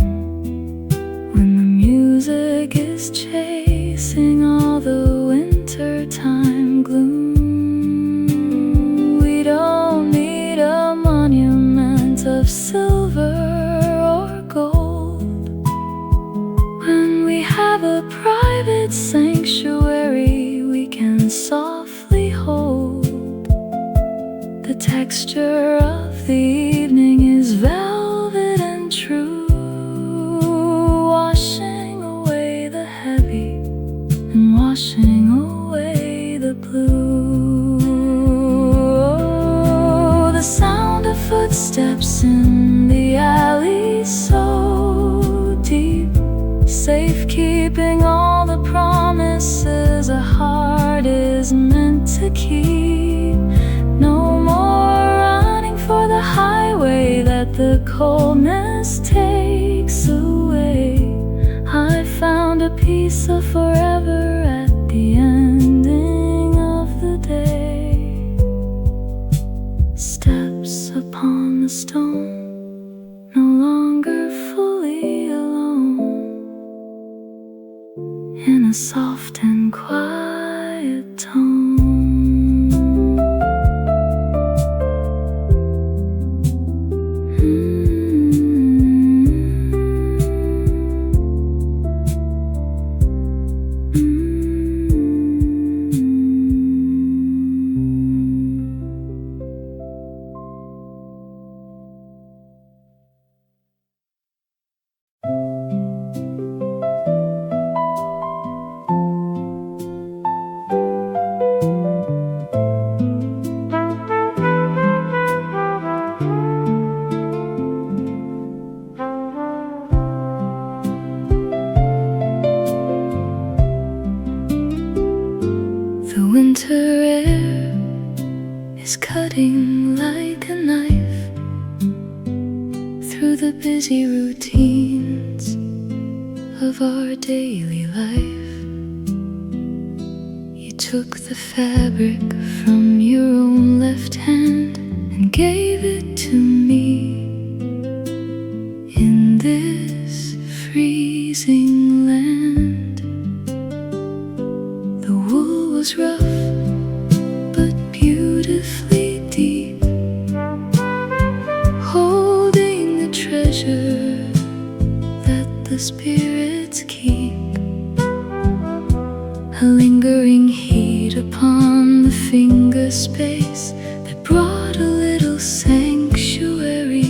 when the music is chasing all the wintertime gloom. We don't need a monument of silver or gold when we have a private sanctuary we can softly hold. The texture of the evening is velvet and true, washing away the heavy and washing away the blue. Oh, the sound of footsteps in the alley so deep, safekeeping all the promises a heart is meant to keep. No more running for the highway that the coldness takes away. I found a piece of forever at the ending of the day. Steps upon the stone, no longer fully alone, in a soft and quiet tone. Winter air is cutting like a knife through the busy routines of our daily life. You took the fabric from your own left hand and gave it to me in this freezing land. The wool was rough but beautifully deep, holding the treasure that the spirits keep. A lingering heat upon the finger space that brought a little sanctuary.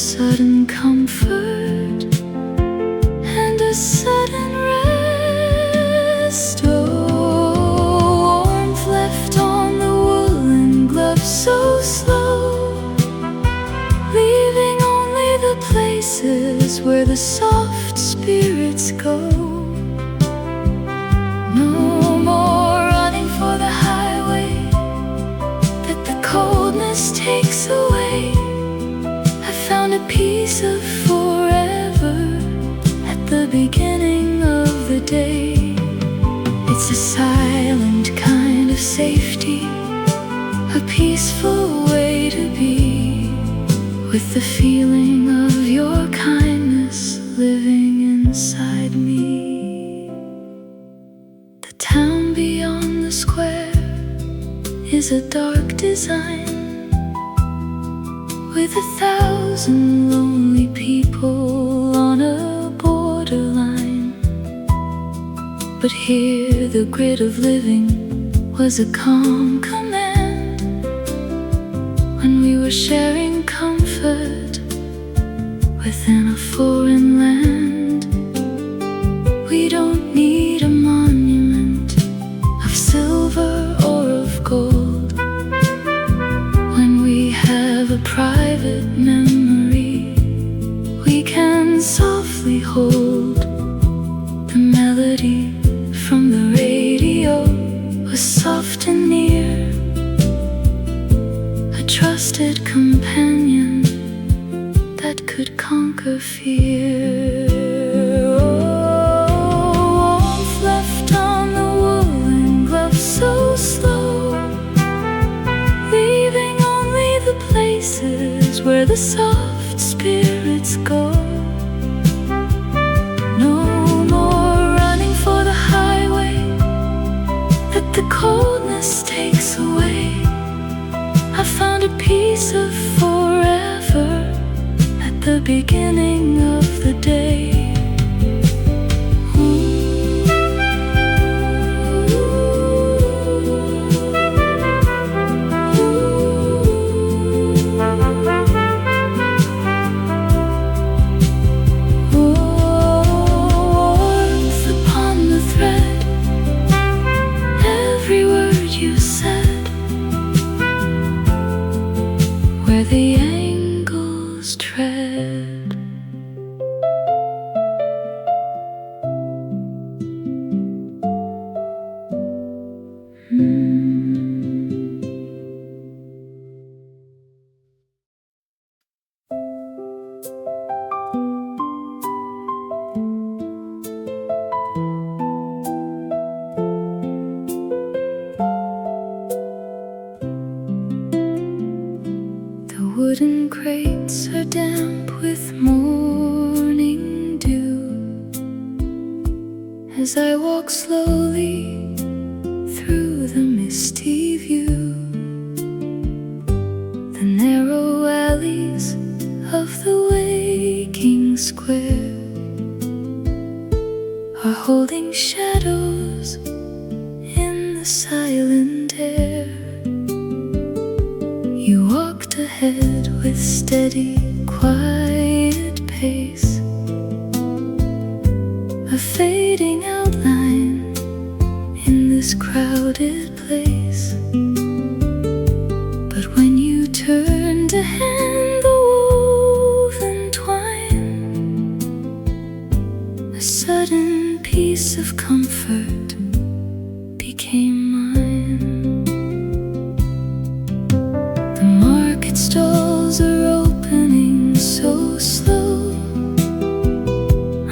sudden comfort and a sudden rest. Oh, warmth left on the woolen glove so slow, leaving only the places where the soft spirits go. No more running for the highway that the coldness takes away. I found a piece of forever at the beginning of the day. It's a silent kind of safety, a peaceful way to be, with the feeling of your kindness living inside me. The town beyond the square is a dark design, with 1,000 lonely people on a borderline. But here the grit of living was a calm command, when we were sharing comfort within a foreign land. We don't need a monument of silver or of gold when we have a private memory we can softly hold. The melody from the radio was soft and near, a trusted companion that could conquer fear. Oh, warmth left on the woolen glove so slow, leaving only the places where the soft spirits go. No more running for the highway that the coldness takes away. I found a piece of forever at the beginning of the day. Warmth upon the thread, every word you said, where the angles tread. The wooden crates are damp with morning dew as I walk slowly through the misty view. The narrow alleys of the waking square are holding shadows in the silent air. You walked ahead with steady, quiet pace, a fading outline in this crowded place. But when you turned to hand the woven twine, a sudden piece of comfort became mine. The market stalls are opening so slow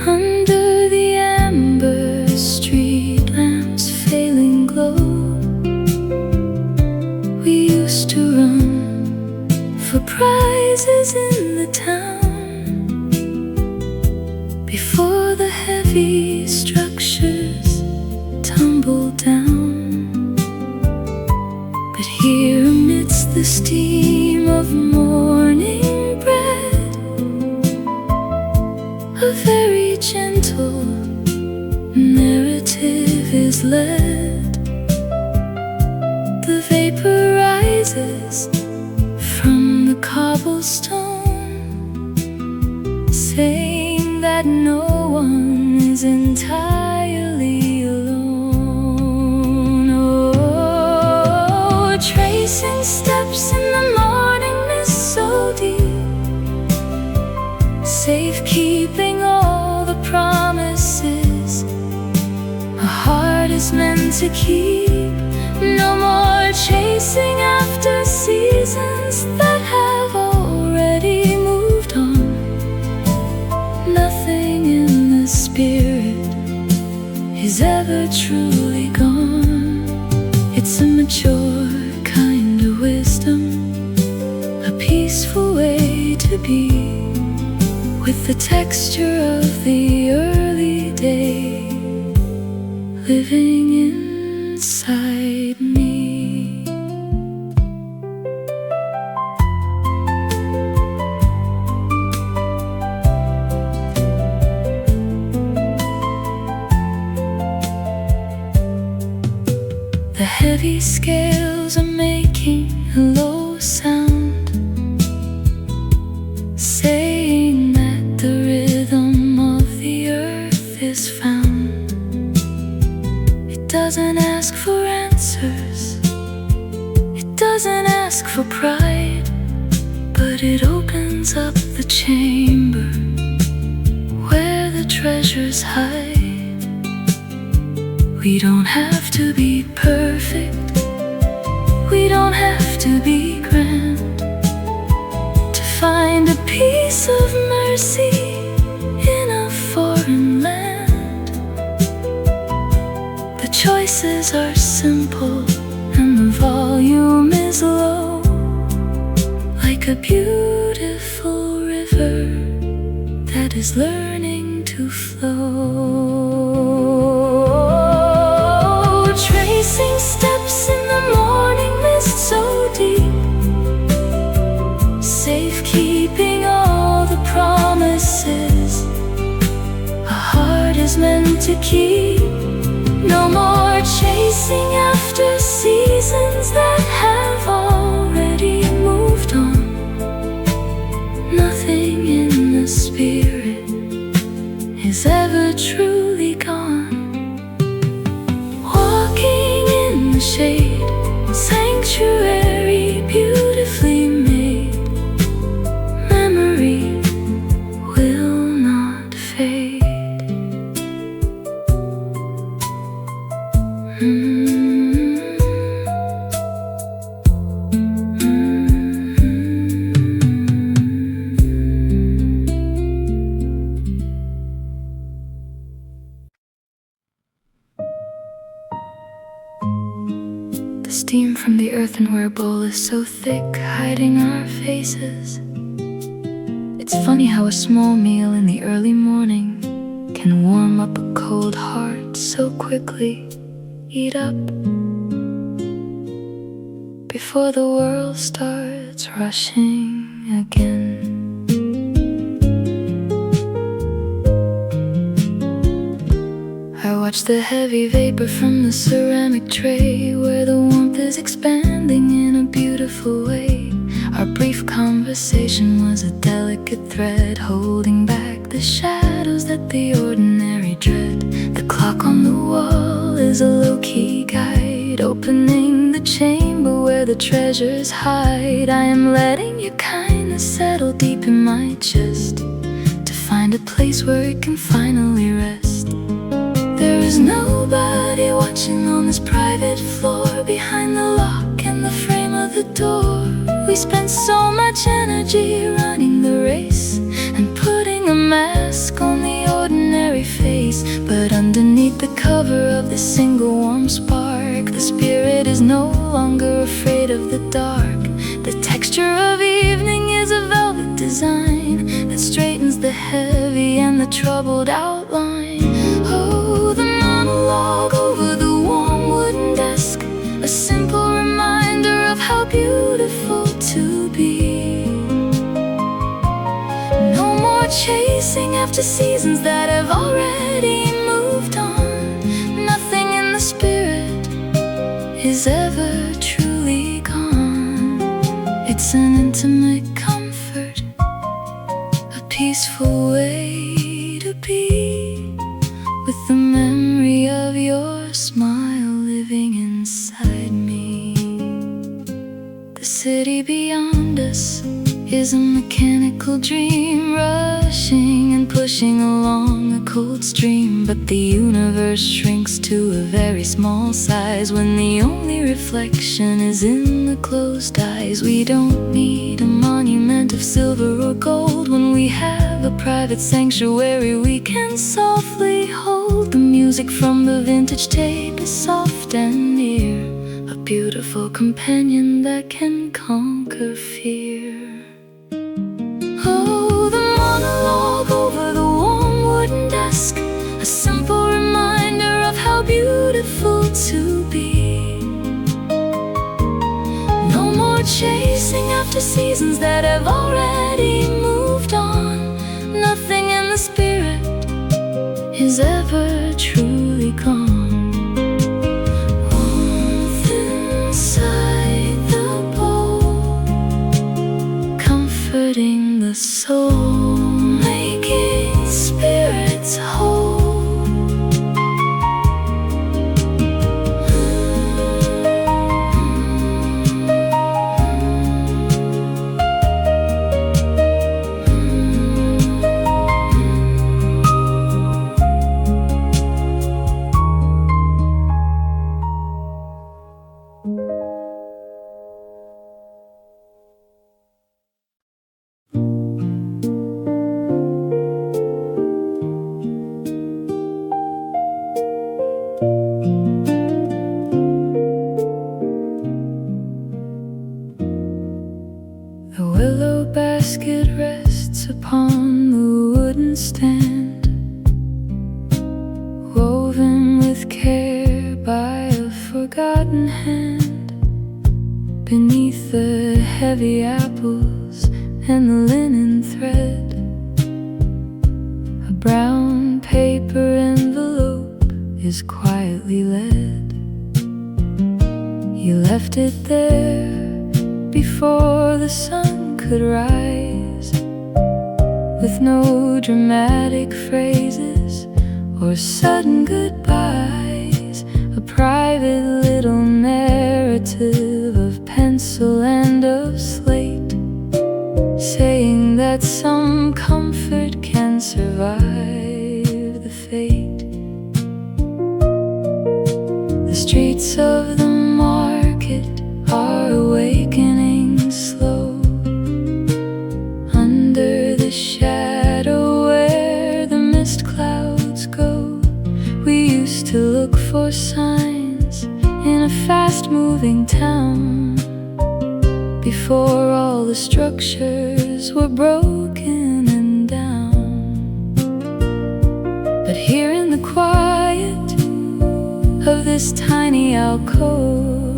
under the amber street lamps' failing glow. We used to run for prizes in the town before the heavy structures tumbled down. But here amidst the steam of morning bread, a very gentle narrative is led. The vapor rises from the cobblestone believing that no one is entirely alone. Oh, tracing steps in the morning mist so deep, safekeeping all the promises a heart is meant to keep. No more chasing after seasons that have already moved on. Nothing in the spirit is ever truly gone. It's a mature kind of wisdom, a peaceful way to be, with the texture of the early day living inside me. The heavy scales are making a low sound, saying that the rhythm of the earth is found. It doesn't ask for answers, it doesn't ask for pride, but it opens up the chamber where the treasures hide. We don't have to be perfect, we don't have to be grand, to find a piece of mercy in a foreign land. The choices are simple and the volume is low, like a beautiful river that is learning to flow. Tracing steps in the morning mist so deep, safekeeping all the promises a heart is meant to keep. No more chasing after seasons that have already moved on. Nothing in the spirit is ever truly gone. Walking in the shade, sanctuary beautifully made, memory will not fade. The steam from the earthenware bowl is so thick, hiding our faces. It's funny how a small meal in the early morning can warm up a cold heart so quickly. Eat up before the world starts rushing again. I watch the heavy vapor from the ceramic tray, where the warmth is expanding in a beautiful way. Our brief conversation was a delicate thread, holding back the shadows that the ordinary dread. The clock on the wall is a low-key guide, opening the chamber where the treasures hide. I am letting your kindness settle deep in my chest, to find a place where it can finally rest. There is nobody watching on this private floor, behind the lock and the frame of the door. We spent so much energy running the race and putting a mask on the ordinary face, but underneath the cover of this single warm spark, the spirit is no longer afraid of the dark. The texture of evening is a velvet design that straightens the heavy and the troubled outline. Oh, the monologue over the warm wooden desk, a simple reminder of how beautiful to be. No more chasing after seasons that have already moved on. Nothing in the spirit is ever truly gone. It's an intimate comfort, a peaceful way be, with the memory of your smile living inside me. The city beyond us is a mechanical dream, rushing and pushing along a cold stream. But the universe shrinks to a very small size when the only reflection is in the closed eyes. We don't need a monument of silver or gold when we have a private sanctuary we can softly hold. The music from the vintage tape is soft and near, a beautiful companion that can conquer fear. Oh, the monologue over the warm wooden desk, a simple reminder of how beautiful to be. No more chasing after seasons that have already moved on. Nothing in the spirit is ever truly gone. Warmth inside the bowl, comforting the soul, making spirits whole. The willow basket rests upon the wooden stand, woven with care by a forgotten hand. Beneath the heavy apples and the linen thread, a brown paper envelope is quietly laid. You left it there before the sun could rise, with no dramatic phrases or sudden goodbyes. A private little narrative of pencil and of slate, saying that some comfort can survive the fate. The streets of the market are awakening slow, under the shadow where the mist clouds go. We used to look for signs in a fast-moving town, before all the structures were broken and down. But here in the quiet of this tiny alcove,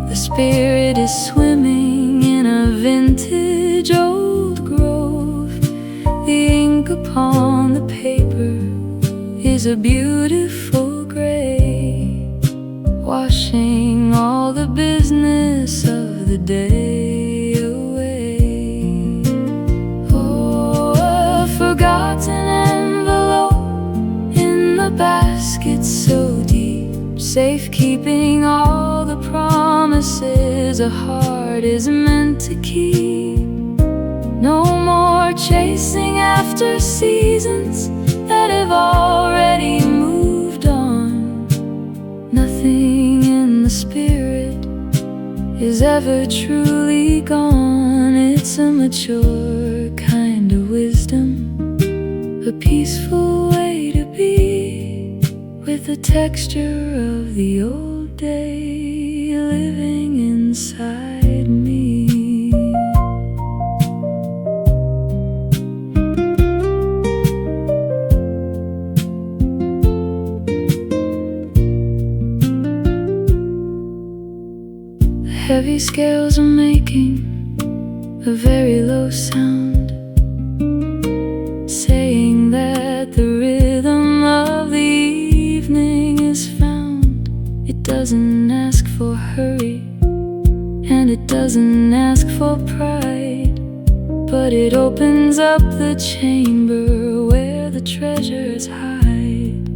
the spirit is swimming in a vintage old grove. The ink upon the paper is a beautiful gray, washing all the business of the day away. Oh, a forgotten envelope in the basket so deep, safekeeping all the promises a heart is meant to keep. No more chasing after seasons that have already moved on. Nothing in the spirit is ever truly gone. It's a mature kind of wisdom, a peaceful way to be, with the texture of the old day living inside me. The heavy scales are making a very low sound, saying that the rhythm of the evening is found. It doesn't ask for hurry, and it doesn't ask for pride, but it opens up the chamber where the treasures hide.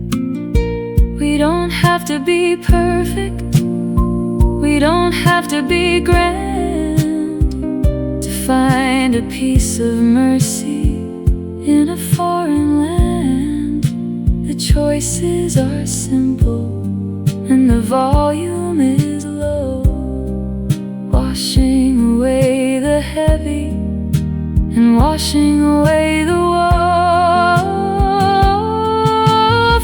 We don't have to be perfect, we don't have to be grand to find a piece of mercy in a foreign land. The choices are simple and the volume is low, washing away the heavy and washing away the woe.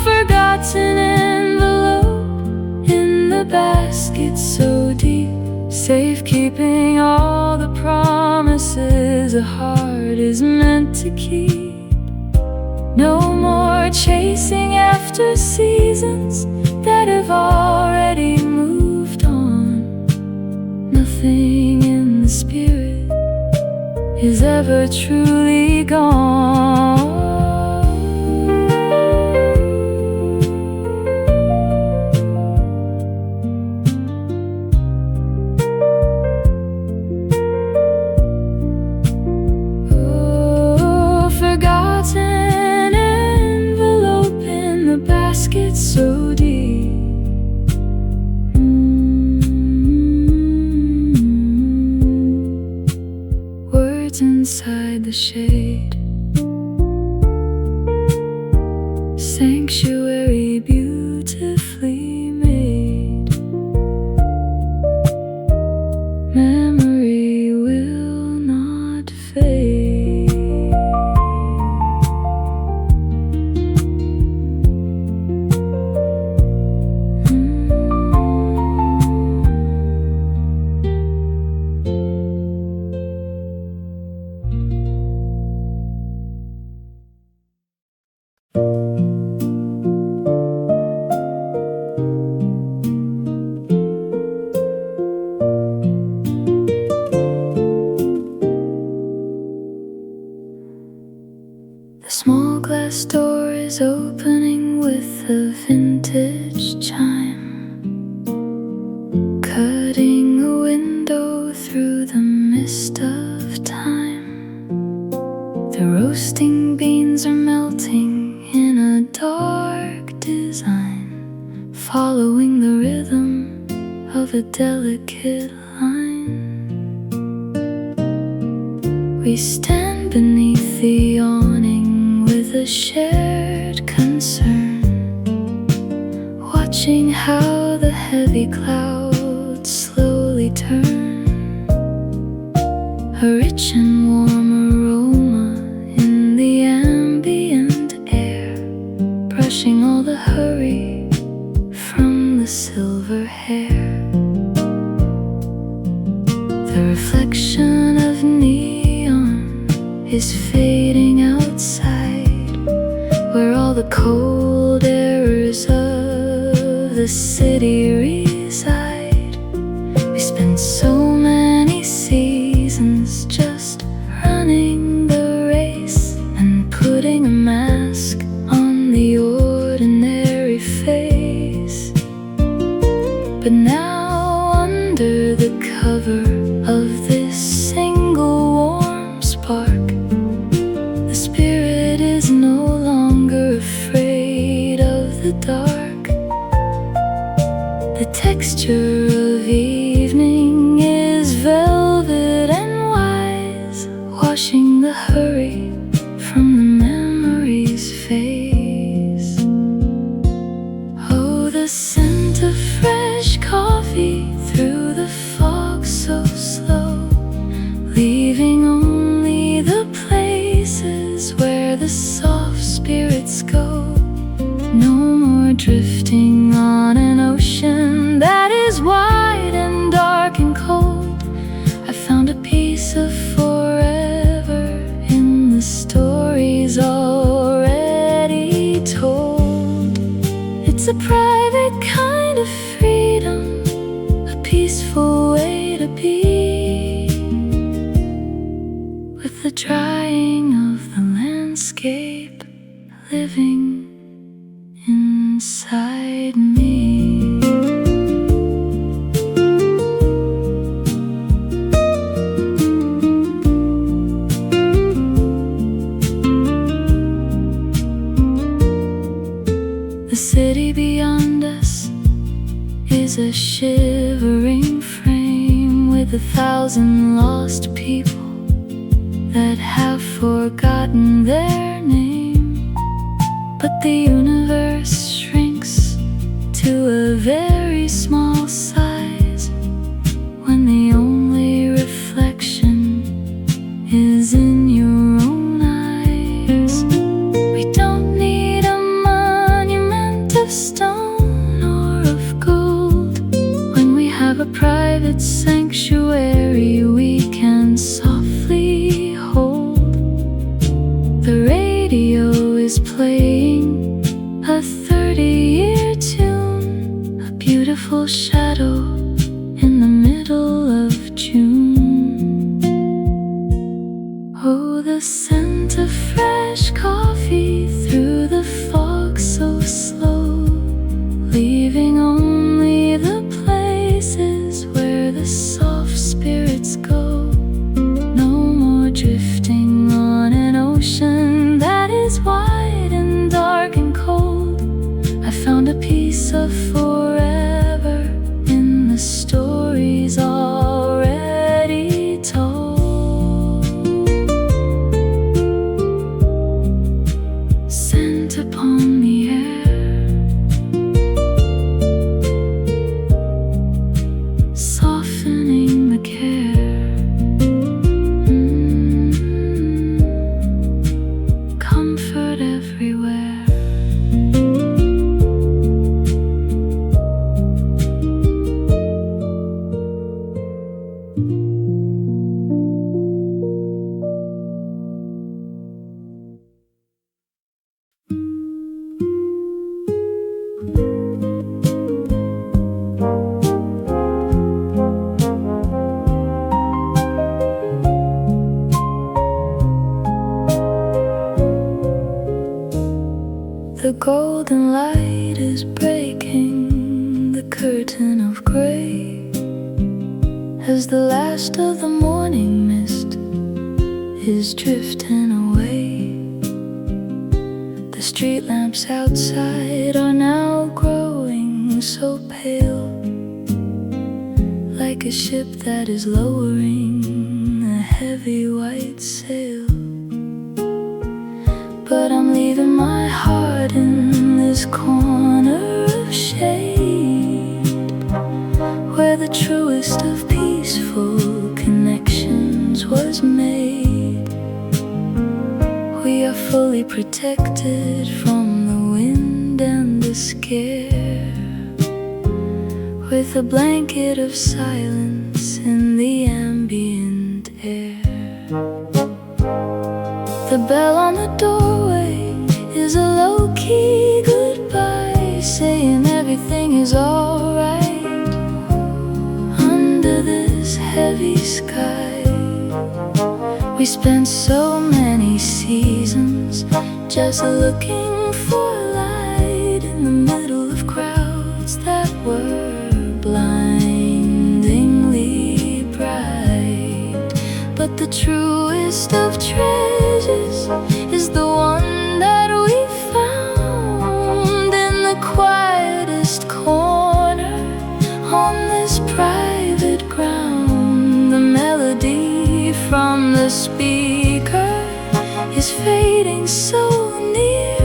Forgotten envelope in the basket so deep, safekeeping all the promises a heart is meant to keep. No more chasing after seasons that have already moved on. Nothing in the spirit is ever truly gone. Oh, forgotten envelope in the basket so deep. Inside the shade, sanctuary beautifully made. Memory will not fade. Small glass door is opening with a vintage chime, cutting a window through the mist of time. The roasting beans are melting in a dark design, following the rhythm of a delicate line. We stand beneath the awning with a shared concern, watching how the heavy clouds slowly turn. A rich and warm aroma in the ambient air, brushing all the hurry from the silver hair. The reflection of neon is fading outside, where all the cold errors of the city reside. We spent so many seasons just running the race and putting a mask on the ordinary face. But now under the cover of this single warm spark, the spirit is no longer afraid of the dark. The texture of evening is velvet and wise, washing the hurry from the memory's face. Oh, the scent of fresh coffee through the fog so slow, leaving only the places where the soft spirits go. No more drifting on an ocean that is wide and dark and cold. I found a piece of forever in the stories already told. It's a private kind of freedom, a peaceful way to be, with the drying of the landscape living inside me. The city beyond us is a shivering frame with 1,000 lost people that have forgotten their name. But the universe shrinks to a very small size when the only reflection is in your own eyes. We don't need a monument of stone or of gold. When we have a private sanctuary we can softly hold. The radio is playing a 30-year tune, a beautiful shadow in the middle of June. Oh, the scent of fresh coffee through the fog so slow, leaving only the places where the soft spirits go. No more drifting on an ocean that is wide and dark and cold. I found a piece of forever in the stories already told. Scent upon the air, softening the care. Comfort everywhere. The golden light is breaking the curtain of gray as the last of the morning mist is drifting away. The street lamps outside are now growing so pale, like a ship that is lowering a heavy white sail. But I'm leaving my heart in this corner of shade, where the truest of peaceful connections was made. We are fully protected from the wind and the scare, with a blanket of silence in the ambient air. The bell on the doorway is a low-key goodbye, saying everything is alright under this heavy sky. We spent so many seasons just looking for light in the middle of crowds that were blindingly bright. But the truest of treasures is the one that we found in the quietest corner on this private ground. The melody from the speaker is fading so near,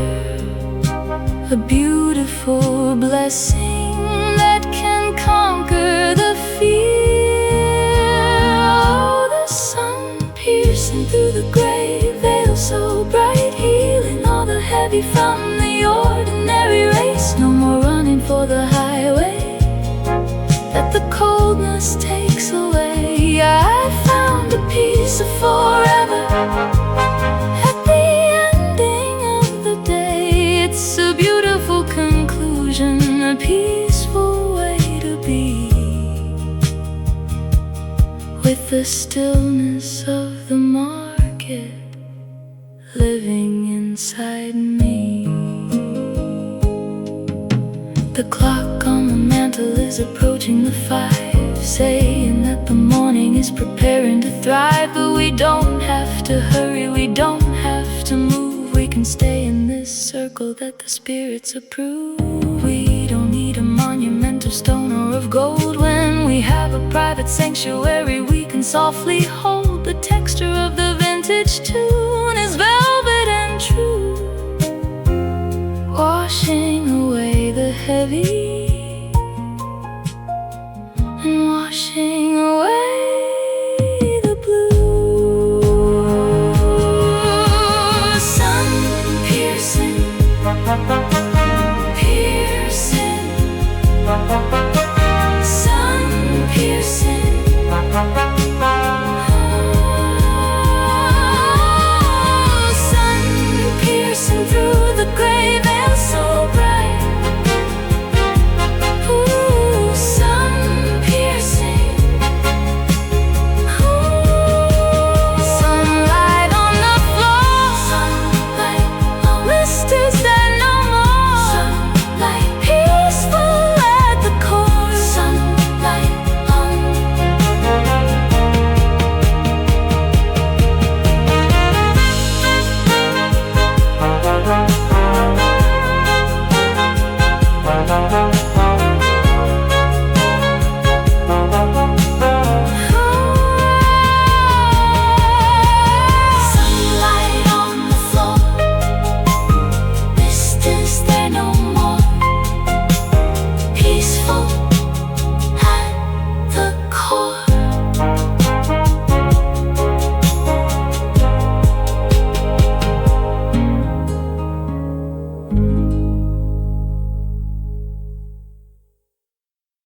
a beautiful blessing that can conquer the fear. Oh, the sun piercing through the gray veil so bright, healing all the heavy from the ordinary race. No more running for the highway that the coldness takes away. I found a piece of forever at the ending of the day. It's a beautiful conclusion, a peaceful way to be, with the stillness of the market living inside me. The clock on the mantle is approaching the 5, saying that the morning is preparing to thrive. But we don't have to hurry, we don't have to move, we can stay in this this circle that the spirits approve. We don't need a monument of stone or of gold. When we have a private sanctuary, we can softly hold. The texture of the vintage tune is velvet and true, washing away the heavy and washing away the blue. Sun piercing